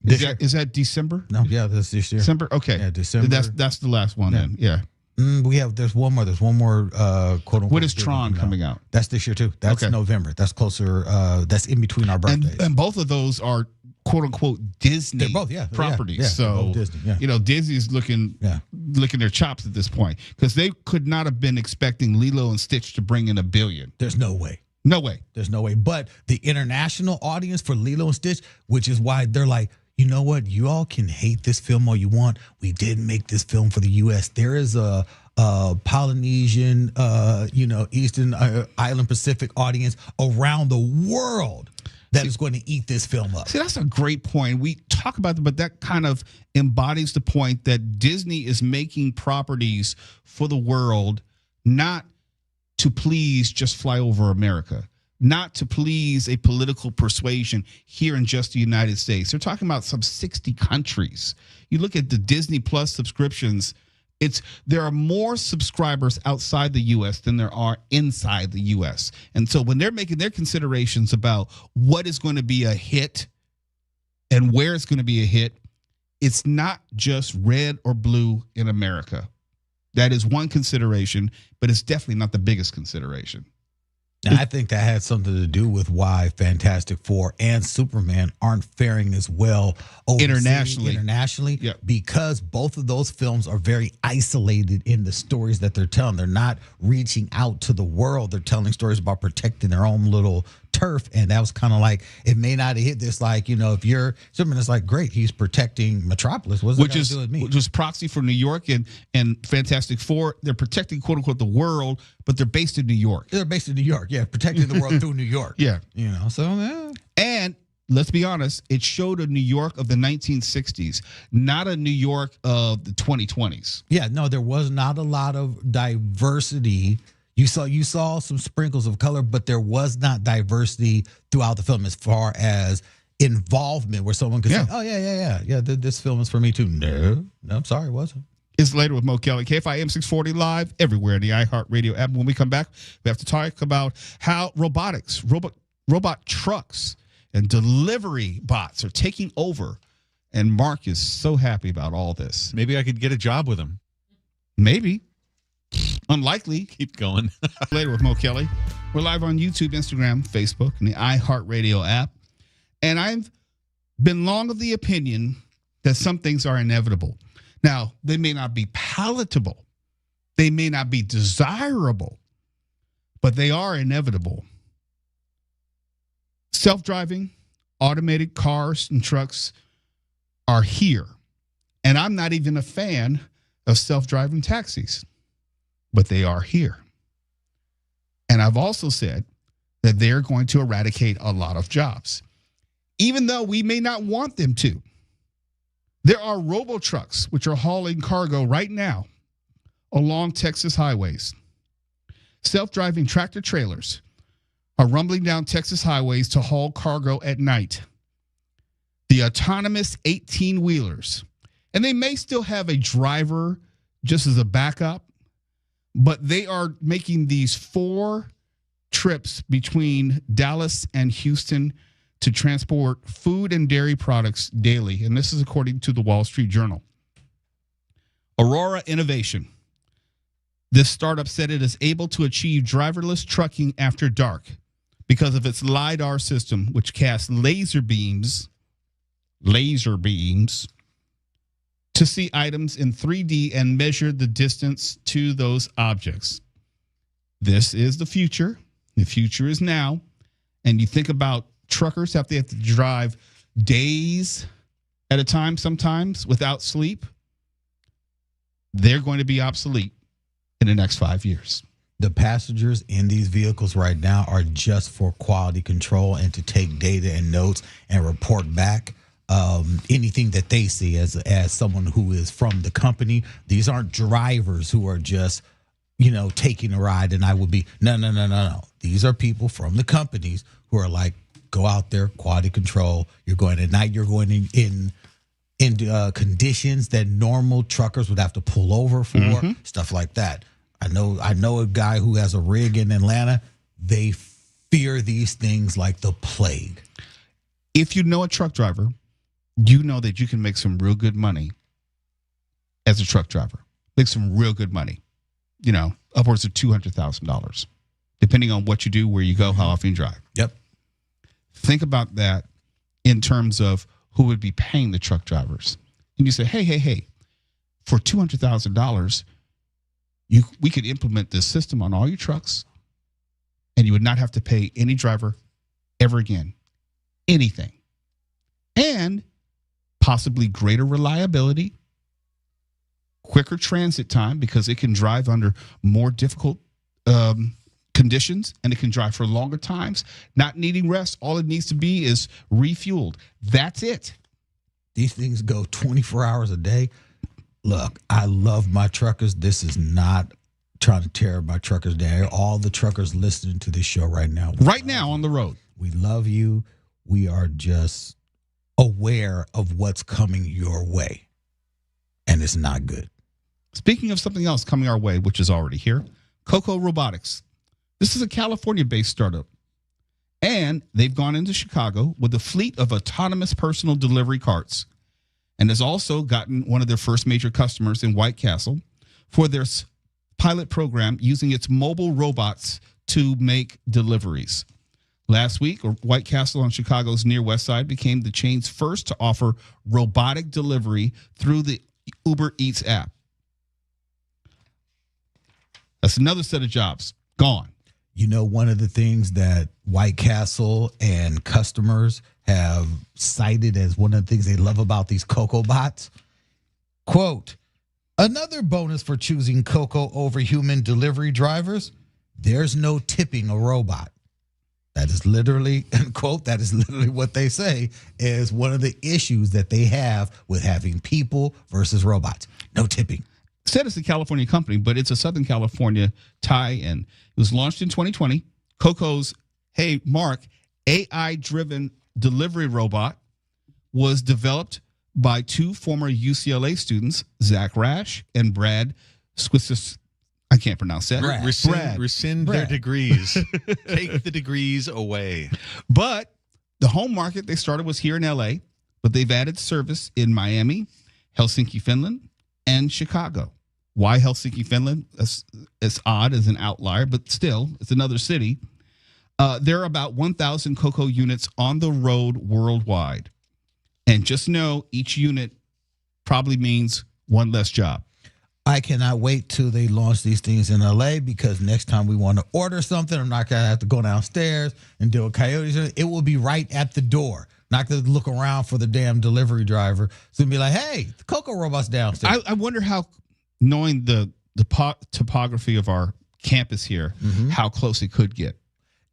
Is that December? No, yeah, this year. December? Okay. Yeah, December. That's the last one then. Yeah. There's one more quote unquote. When is Tron coming out? That's this year too. That's November. That's closer. That's in between our birthdays. And both of those are quote unquote Disney they're both, properties. Yeah, so Disney, Disney's licking their chops at this point because they could not have been expecting Lilo and Stitch to bring in $1 billion. There's no way. No way. There's no way. But the international audience for Lilo and Stitch, which is why they're like, you know what? You all can hate this film all you want. We didn't make this film for the U.S. There is a Polynesian, Eastern Island Pacific audience around the world that is going to eat this film up. See, that's a great point. We talk about that, but that kind of embodies the point that Disney is making properties for the world, not to please just fly over America, not to please a political persuasion here in just the United States. They're talking about some 60 countries. You look at the Disney Plus subscriptions, there are more subscribers outside the U.S. than there are inside the U.S. And so when they're making their considerations about what is going to be a hit and where it's going to be a hit, it's not just red or blue in America. That is one consideration, but it's definitely not the biggest consideration. And I think that had something to do with why Fantastic Four and Superman aren't faring as well internationally, because both of those films are very isolated in the stories that they're telling. They're not reaching out to the world. They're telling stories about protecting their own little turf, and that was kind of like, it may not have hit this, like, if you're Superman, it's like, great, he's protecting Metropolis. What's that got to do with me? Which is proxy for New York and Fantastic Four. They're protecting quote unquote the world, but they're based in New York. They're based in New York, protecting the world through New York. Yeah, and let's be honest, it showed a New York of the 1960s, not a New York of the 2020s. Yeah, no, there was not a lot of diversity. You saw some sprinkles of color, but there was not diversity throughout the film as far as involvement where someone could say, oh, yeah, this film is for me too. No, I'm sorry, it wasn't. It's Later with Mo Kelly, KFIM 640 live everywhere in the iHeartRadio app. When we come back, we have to talk about how robotics, robot trucks, and delivery bots are taking over. And Mark is so happy about all this. Maybe I could get a job with him. Maybe. Unlikely. Keep going. Later with Mo Kelly. We're live on YouTube, Instagram, Facebook, and the iHeartRadio app. And I've been long of the opinion that some things are inevitable. Now, they may not be palatable. They may not be desirable, but they are inevitable. Self-driving, automated cars and trucks are here. And I'm not even a fan of self-driving taxis, but they are here. And I've also said that they're going to eradicate a lot of jobs, even though we may not want them to. There are robo-trucks, which are hauling cargo right now along Texas highways. Self-driving tractor trailers are rumbling down Texas highways to haul cargo at night. The autonomous 18-wheelers, and they may still have a driver just as a backup, but they are making these 4 trips between Dallas and Houston to transport food and dairy products daily. And this is according to the Wall Street Journal. Aurora Innovation. This startup said it is able to achieve driverless trucking after dark because of its LiDAR system, which casts laser beams to see items in 3D and measure the distance to those objects. This is the future. The future is now. And you think about truckers they have to drive days at a time sometimes without sleep. They're going to be obsolete in the next 5 years. The passengers in these vehicles right now are just for quality control and to take data and notes and report back anything that they see as someone who is from the company. These aren't drivers who are just, taking a ride, and I would be, no. These are people from the companies who are like, go out there, quality control. You're going at night. You're going in conditions that normal truckers would have to pull over for, stuff like that. I know a guy who has a rig in Atlanta. They fear these things like the plague. If you know a truck driver, you know that you can make some real good money as a truck driver. Make some real good money, upwards of $200,000, depending on what you do, where you go, how often you drive. Yep. Think about that in terms of who would be paying the truck drivers. And you say, hey, for $200,000, we could implement this system on all your trucks, and you would not have to pay any driver ever again, anything. And possibly greater reliability, quicker transit time, because it can drive under more difficult conditions, and it can drive for longer times, not needing rest. All it needs to be is refueled. That's it. These things go 24 hours a day. Look, I love my truckers. This is not trying to tear my truckers down. All the truckers listening to this show right now. Right now on the road. We love you. We are just aware of what's coming your way. And it's not good. Speaking of something else coming our way, which is already here, Coco Robotics. This is a California-based startup. And they've gone into Chicago with a fleet of autonomous personal delivery carts, and has also gotten one of their first major customers in White Castle for their pilot program using its mobile robots to make deliveries. Last week, White Castle on Chicago's near West Side became the chain's first to offer robotic delivery through the Uber Eats app. That's another set of jobs gone. One of the things that White Castle and customers have cited as one of the things they love about these Coco bots, quote, another bonus for choosing Coco over human delivery drivers, there's no tipping a robot. That is literally, quote, that is literally what they say is one of the issues that they have with having people versus robots. No tipping. Said it's a California company, but it's a Southern California tie-in. It was launched in 2020. Coco's, hey, Mark, AI-driven delivery robot was developed by 2 former UCLA students, Zach Rash and Brad Swissis. I can't pronounce that. Rescind their degrees. Take the degrees away. But the home market they started was here in LA, but they've added service in Miami, Helsinki, Finland, and Chicago. Why Helsinki, Finland? It's odd as an outlier, but still, it's another city. There are about 1,000 Coco units on the road worldwide. And just know each unit probably means one less job. I cannot wait till they launch these things in LA because next time we want to order something, I'm not going to have to go downstairs and deal with coyotes. It will be right at the door. Not going to look around for the damn delivery driver. So it'll be like, hey, the Coco robot's downstairs. I wonder how, knowing the topography of our campus here, how close it could get.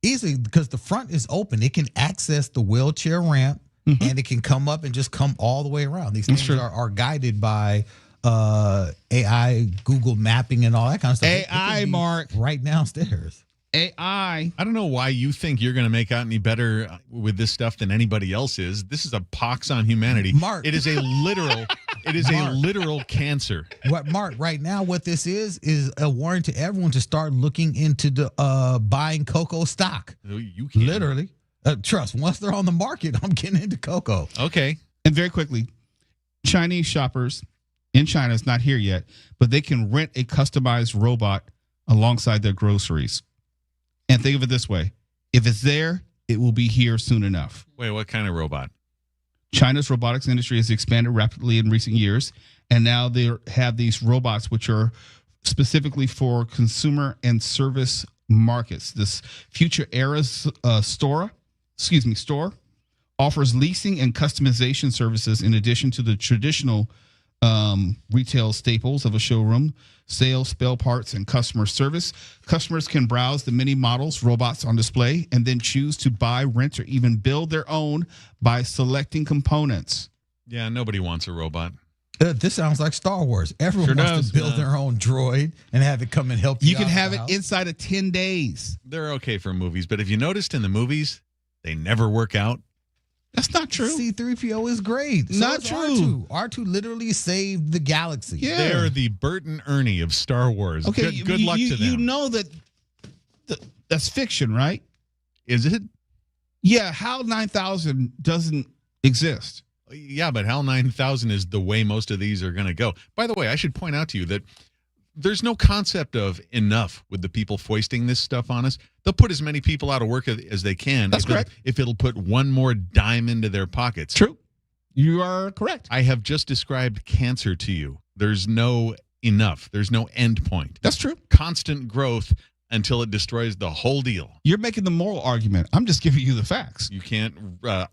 Easily, because the front is open. It can access the wheelchair ramp and it can come up and just come all the way around. These things are guided by AI, Google mapping, and all that kind of stuff. AI, Mark. Right downstairs. AI. I don't know why you think you're going to make out any better with this stuff than anybody else is. This is a pox on humanity. Mark. It is a literal, a literal cancer. What, Mark, right now, what this is a warning to everyone to start looking into the buying cocoa stock. You can't. Literally. Trust, once they're on the market, I'm getting into cocoa. Okay. And very quickly, Chinese shoppers in China, it's not here yet, but they can rent a customized robot alongside their groceries. And think of it this way. If it's there, it will be here soon enough. Wait, what kind of robot? China's robotics industry has expanded rapidly in recent years, and now they have these robots which are specifically for consumer and service markets. This Future Era store offers leasing and customization services in addition to the traditional retail staples of a showroom: sales, spare parts, and customer service. Customers can browse the many models, robots on display, and then choose to buy, rent, or even build their own by selecting components. Yeah, nobody wants a robot. This sounds like Star Wars. Everyone wants to build their own droid and have it come and help you. You can have it inside of 10 days. They're okay for movies, but if you noticed in the movies, they never work out. That's not true. C-3PO is great. So Not is true. R2 literally saved the galaxy. Yeah. They're the Bert and Ernie of Star Wars. Okay, Good luck to them. You know that's fiction, right? Is it? Yeah, HAL 9000 doesn't exist. Yeah, but HAL 9000 is the way most of these are going to go. By the way, I should point out to you that there's no concept of enough with the people foisting this stuff on us. They'll put as many people out of work as they can. That's correct. If it'll put one more dime into their pockets. True. You are correct. I have just described cancer to you. There's no enough. There's no end point. That's true. Constant growth until it destroys the whole deal. You're making the moral argument. I'm just giving you the facts. You can't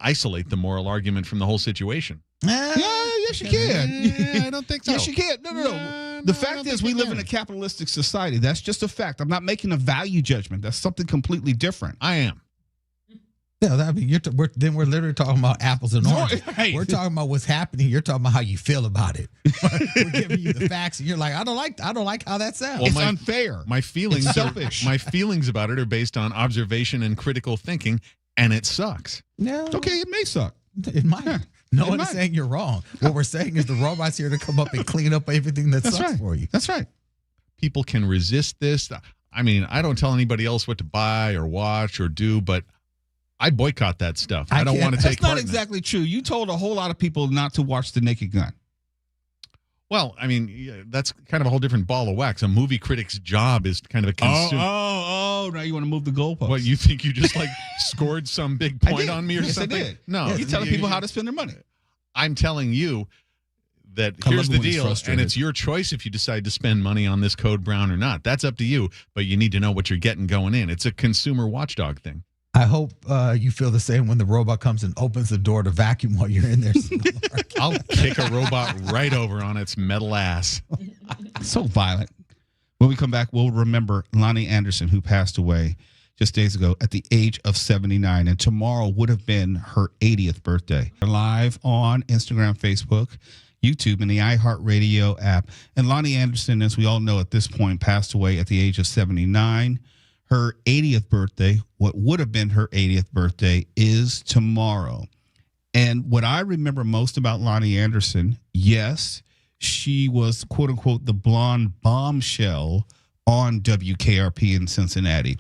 isolate the moral argument from the whole situation. Yeah, yes, you can. I don't think so. Yes, you can. No. The fact is, we live in a capitalistic society. That's just a fact. I'm not making a value judgment. That's something completely different. I am. Yeah, that mean we're literally talking about apples and oranges. Right. We're talking about what's happening. You're talking about how you feel about it. We're giving you the facts, and you're like, I don't like how that sounds. Well, It's unfair. My feelings It's selfish. My feelings about it are based on observation and critical thinking, and it sucks. No, Okay, it may suck. it might. Yeah, No it one might. is saying you're wrong. What we're saying is the robot's here to come up and clean up everything that That's sucks right. for you. That's right. People can resist this. I mean, I don't tell anybody else what to buy or watch or do, but I boycott that stuff. I don't can't- want to take That's not part in it. exactly true. You told a whole lot of people not to watch The Naked Gun. Well, I mean, yeah, that's kind of a whole different ball of wax. A movie critic's job is kind of a consumer. Now you want to move the goalposts. What, you think you just like scored some big I point did. on me or Yes, something? I did. No. He's telling people how to spend their money. I'm telling you that I here's love it the when he's deal, and frustrated. it's your choice if you decide to spend money on this code brown or not. That's up to you, but you need to know what you're getting going in. It's a consumer watchdog thing. I hope you feel the same when the robot comes and opens the door to vacuum while you're in there. I'll kick a robot right over on its metal ass. So violent. When we come back, we'll remember Loni Anderson, who passed away just days ago at the age of 79. And tomorrow would have been her 80th birthday. We're live on Instagram, Facebook, YouTube, and the iHeartRadio app. And Loni Anderson, as we all know at this point, passed away at the age of 79. Her 80th birthday, what would have been her 80th birthday, is tomorrow. And what I remember most about Loni Anderson, yes, she was, quote unquote, the blonde bombshell on WKRP in Cincinnati.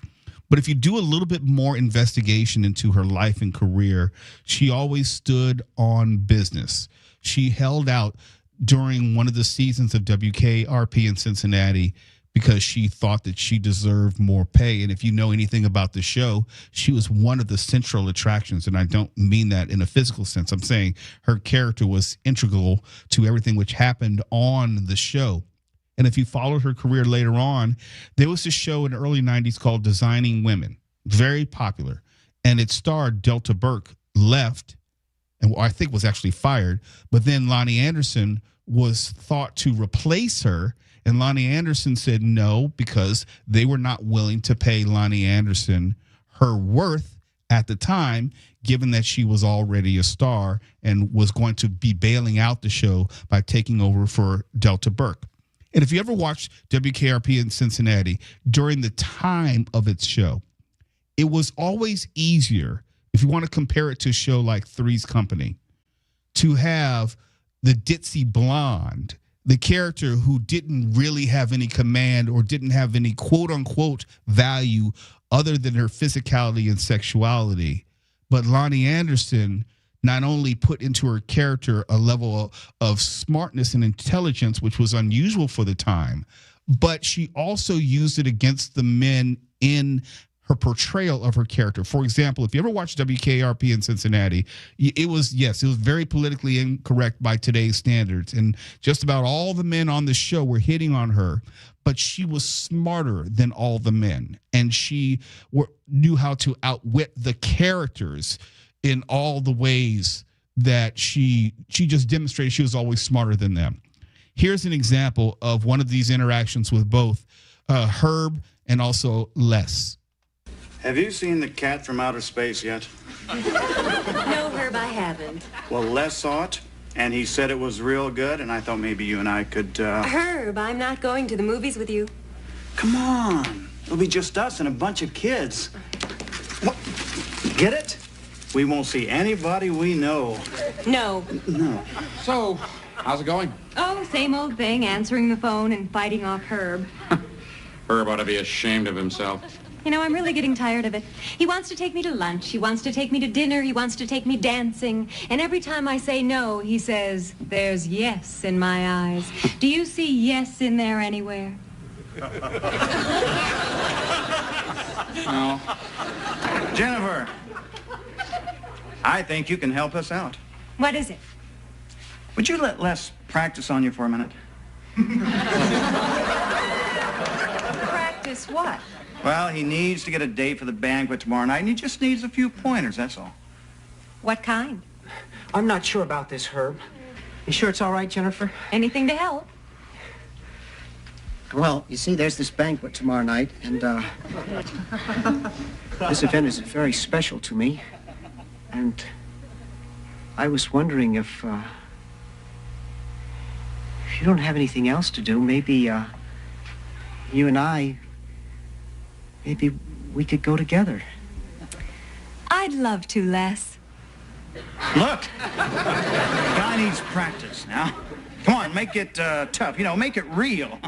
But if you do a little bit more investigation into her life and career, she always stood on business. She held out during one of the seasons of WKRP in Cincinnati because she thought that she deserved more pay. And if you know anything about the show, she was one of the central attractions. And I don't mean that in a physical sense. I'm saying her character was integral to everything which happened on the show. And if you followed her career later on, there was a show in the early 90s called Designing Women, very popular. And it starred Delta Burke, left, and I think was actually fired. But then Loni Anderson was thought to replace her. And Loni Anderson said no, because they were not willing to pay Loni Anderson her worth at the time, given that she was already a star and was going to be bailing out the show by taking over for Delta Burke. And if you ever watched WKRP in Cincinnati during the time of its show, it was always easier, if you want to compare it to a show like Three's Company, to have the ditzy blonde, the character who didn't really have any command or didn't have any quote unquote value other than her physicality and sexuality. But Loni Anderson not only put into her character a level of smartness and intelligence, which was unusual for the time, but she also used it against the men in her portrayal of her character. For example, if you ever watched WKRP in Cincinnati, it was very politically incorrect by today's standards. And just about all the men on the show were hitting on her, but she was smarter than all the men. And she knew how to outwit the characters in all the ways that she just demonstrated she was always smarter than them. Here's an example of one of these interactions with both Herb and also Les. Have you seen The Cat from Outer Space yet? No, Herb, I haven't. Well, Les saw it, and he said it was real good, and I thought maybe you and I could, Herb, I'm not going to the movies with you. Come on. It'll be just us and a bunch of kids. What? Get it? We won't see anybody we know. No. No. So, how's it going? Oh, same old thing, answering the phone and fighting off Herb. Herb ought to be ashamed of himself. You know, I'm really getting tired of it. He wants to take me to lunch. He wants to take me to dinner. He wants to take me dancing. And every time I say no, he says, there's yes in my eyes. Do you see yes in there anywhere? No. Jennifer, I think you can help us out. What is it? Would you let Les practice on you for a minute? Practice what? Well, he needs to get a date for the banquet tomorrow night, and he just needs a few pointers, that's all. What kind? I'm not sure about this, Herb. You sure it's all right, Jennifer? Anything to help. Well, you see, there's this banquet tomorrow night, and, this event is very special to me. And I was wondering if you don't have anything else to do, maybe, you and I, maybe we could go together. I'd love to, Les. Look, the guy needs practice now. Come on, make it tough, make it real.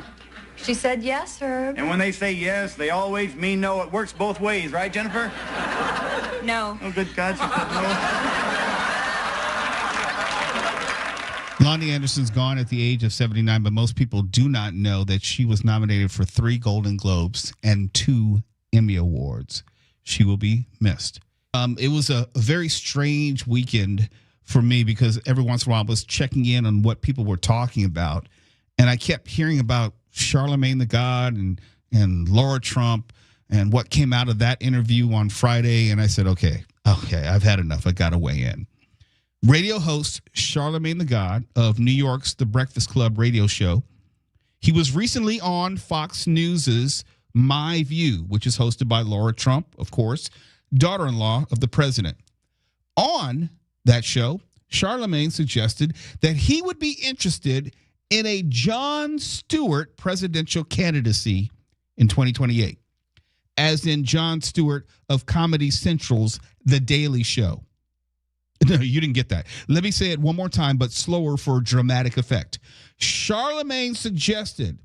She said yes, Herb. And when they say yes, they always mean no. It works both ways, right, Jennifer? No. Oh, good God. Loni Anderson's gone at the age of 79, but most people do not know that she was nominated for 3 Golden Globes and 2 Emmy Awards. She will be missed. It was a very strange weekend for me because every once in a while I was checking in on what people were talking about, and I kept hearing about Charlemagne the God and Laura Trump and what came out of that interview on Friday, and I said, okay, I've had enough. I got to weigh in. Radio host Charlemagne the God of New York's The Breakfast Club radio show. He was recently on Fox News's My View, which is hosted by Laura Trump, of course, daughter-in-law of the president. On that show, Charlemagne suggested that he would be interested in a Jon Stewart presidential candidacy in 2028, as in Jon Stewart of Comedy Central's The Daily Show. No, you didn't get that. Let me say it one more time, but slower for dramatic effect. Charlemagne suggested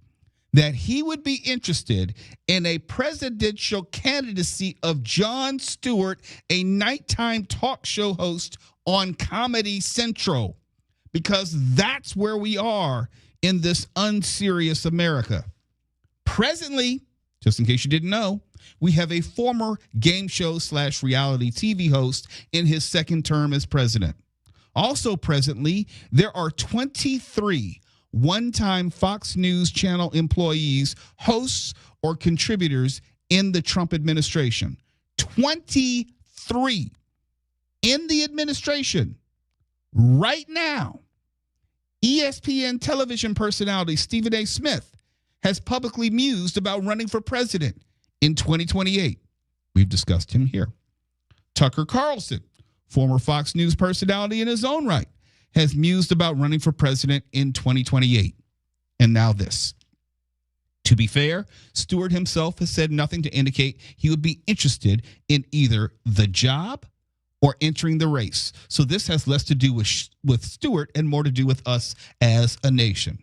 that he would be interested in a presidential candidacy of Jon Stewart, a nighttime talk show host on Comedy Central, because that's where we are in this unserious America. Presently, just in case you didn't know, we have a former game show / reality TV host in his second term as president. Also presently, there are 23 one-time Fox News Channel employees, hosts, or contributors in the Trump administration. 23 in the administration right now. ESPN television personality Stephen A. Smith has publicly mused about running for president in 2028. We've discussed him here. Tucker Carlson, former Fox News personality in his own right, has mused about running for president in 2028. And now this. To be fair, Stewart himself has said nothing to indicate he would be interested in either the job or entering the race. So this has less to do with Stewart and more to do with us as a nation.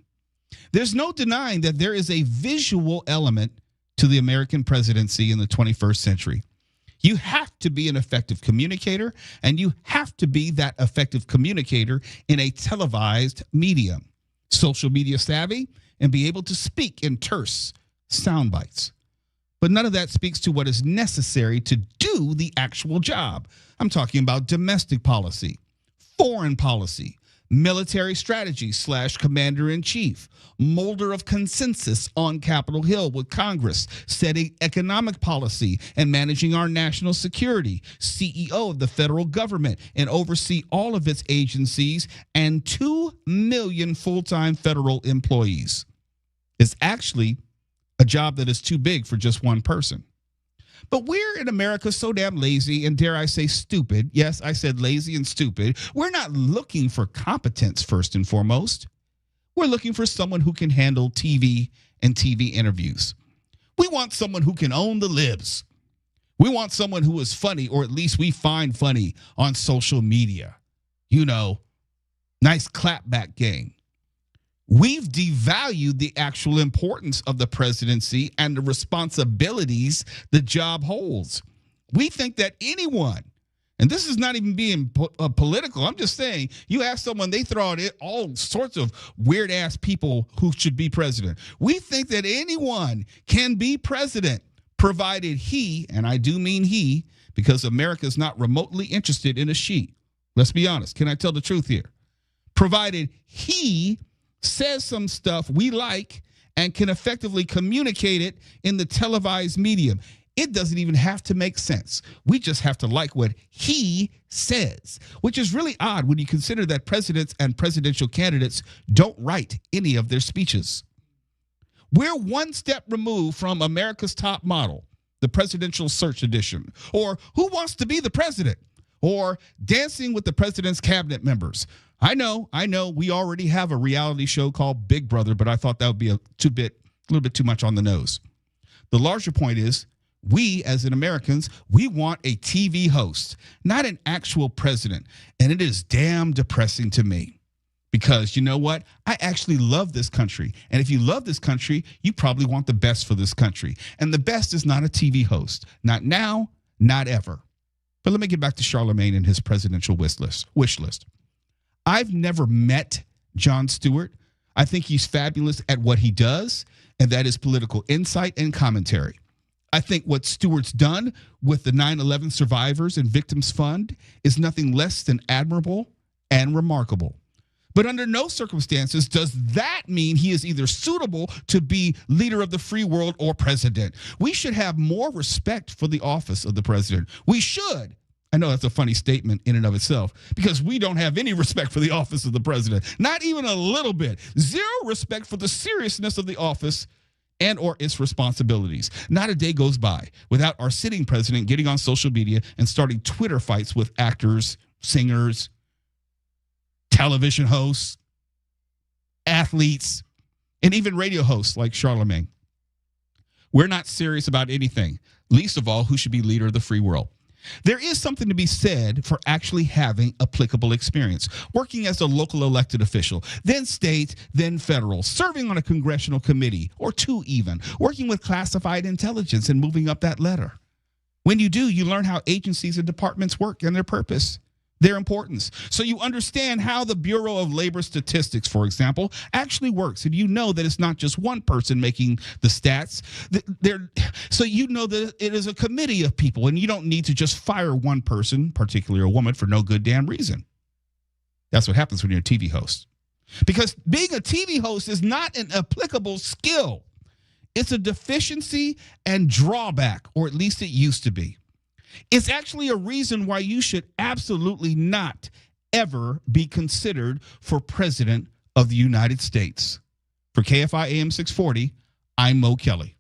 There's no denying that there is a visual element to the American presidency in the 21st century. You have to be an effective communicator, and you have to be that effective communicator in a televised medium, social media savvy, and be able to speak in terse sound bites. But none of that speaks to what is necessary to do the actual job. I'm talking about domestic policy, foreign policy, military strategy / commander-in-chief, molder of consensus on Capitol Hill with Congress, setting economic policy and managing our national security, CEO of the federal government, and oversee all of its agencies and 2 million full-time federal employees. It's actually a job that is too big for just one person. But we're in America so damn lazy and, dare I say, stupid. Yes, I said lazy and stupid. We're not looking for competence first and foremost. We're looking for someone who can handle TV and TV interviews. We want someone who can own the libs. We want someone who is funny, or at least we find funny on social media. You know, nice clapback gang. We've devalued the actual importance of the presidency and the responsibilities the job holds. We think that anyone, and this is not even being political, I'm just saying, you ask someone, they throw out all sorts of weird-ass people who should be president. We think that anyone can be president, provided he, and I do mean he, because America is not remotely interested in a she. Let's be honest. Can I tell the truth here? Provided he says some stuff we like and can effectively communicate it in the televised medium. It doesn't even have to make sense. We just have to like what he says, which is really odd when you consider that presidents and presidential candidates don't write any of their speeches. We're one step removed from America's Top Model, the Presidential Search Edition, or Who Wants to Be the President, or Dancing with the President's Cabinet Members. I know, we already have a reality show called Big Brother, but I thought that would be a little bit too much on the nose. The larger point is, we as in Americans, we want a TV host, not an actual president. And it is damn depressing to me because you know what? I actually love this country. And if you love this country, you probably want the best for this country. And the best is not a TV host. Not now, not ever. But let me get back to Charlemagne and his presidential wish list. I've never met Jon Stewart. I think he's fabulous at what he does, and that is political insight and commentary. I think what Stewart's done with the 9/11 Survivors and Victims Fund is nothing less than admirable and remarkable. But under no circumstances does that mean he is either suitable to be leader of the free world or president. We should have more respect for the office of the president. We should. I know that's a funny statement in and of itself because we don't have any respect for the office of the president. Not even a little bit. Zero respect for the seriousness of the office and or its responsibilities. Not a day goes by without our sitting president getting on social media and starting Twitter fights with actors, singers, television hosts, athletes, and even radio hosts like Charlemagne. We're not serious about anything, least of all who should be leader of the free world. There is something to be said for actually having applicable experience, working as a local elected official, then state, then federal, serving on a congressional committee or two even, working with classified intelligence and moving up that ladder. When you do, you learn how agencies and departments work and their purpose, their importance. So you understand how the Bureau of Labor Statistics, for example, actually works. And you know that it's not just one person making the stats. So you know that it is a committee of people, and you don't need to just fire one person, particularly a woman, for no good damn reason. That's what happens when you're a TV host. Because being a TV host is not an applicable skill. It's a deficiency and drawback, or at least it used to be. It's actually a reason why you should absolutely not ever be considered for president of the United States. For KFI AM 640, I'm Mo Kelly.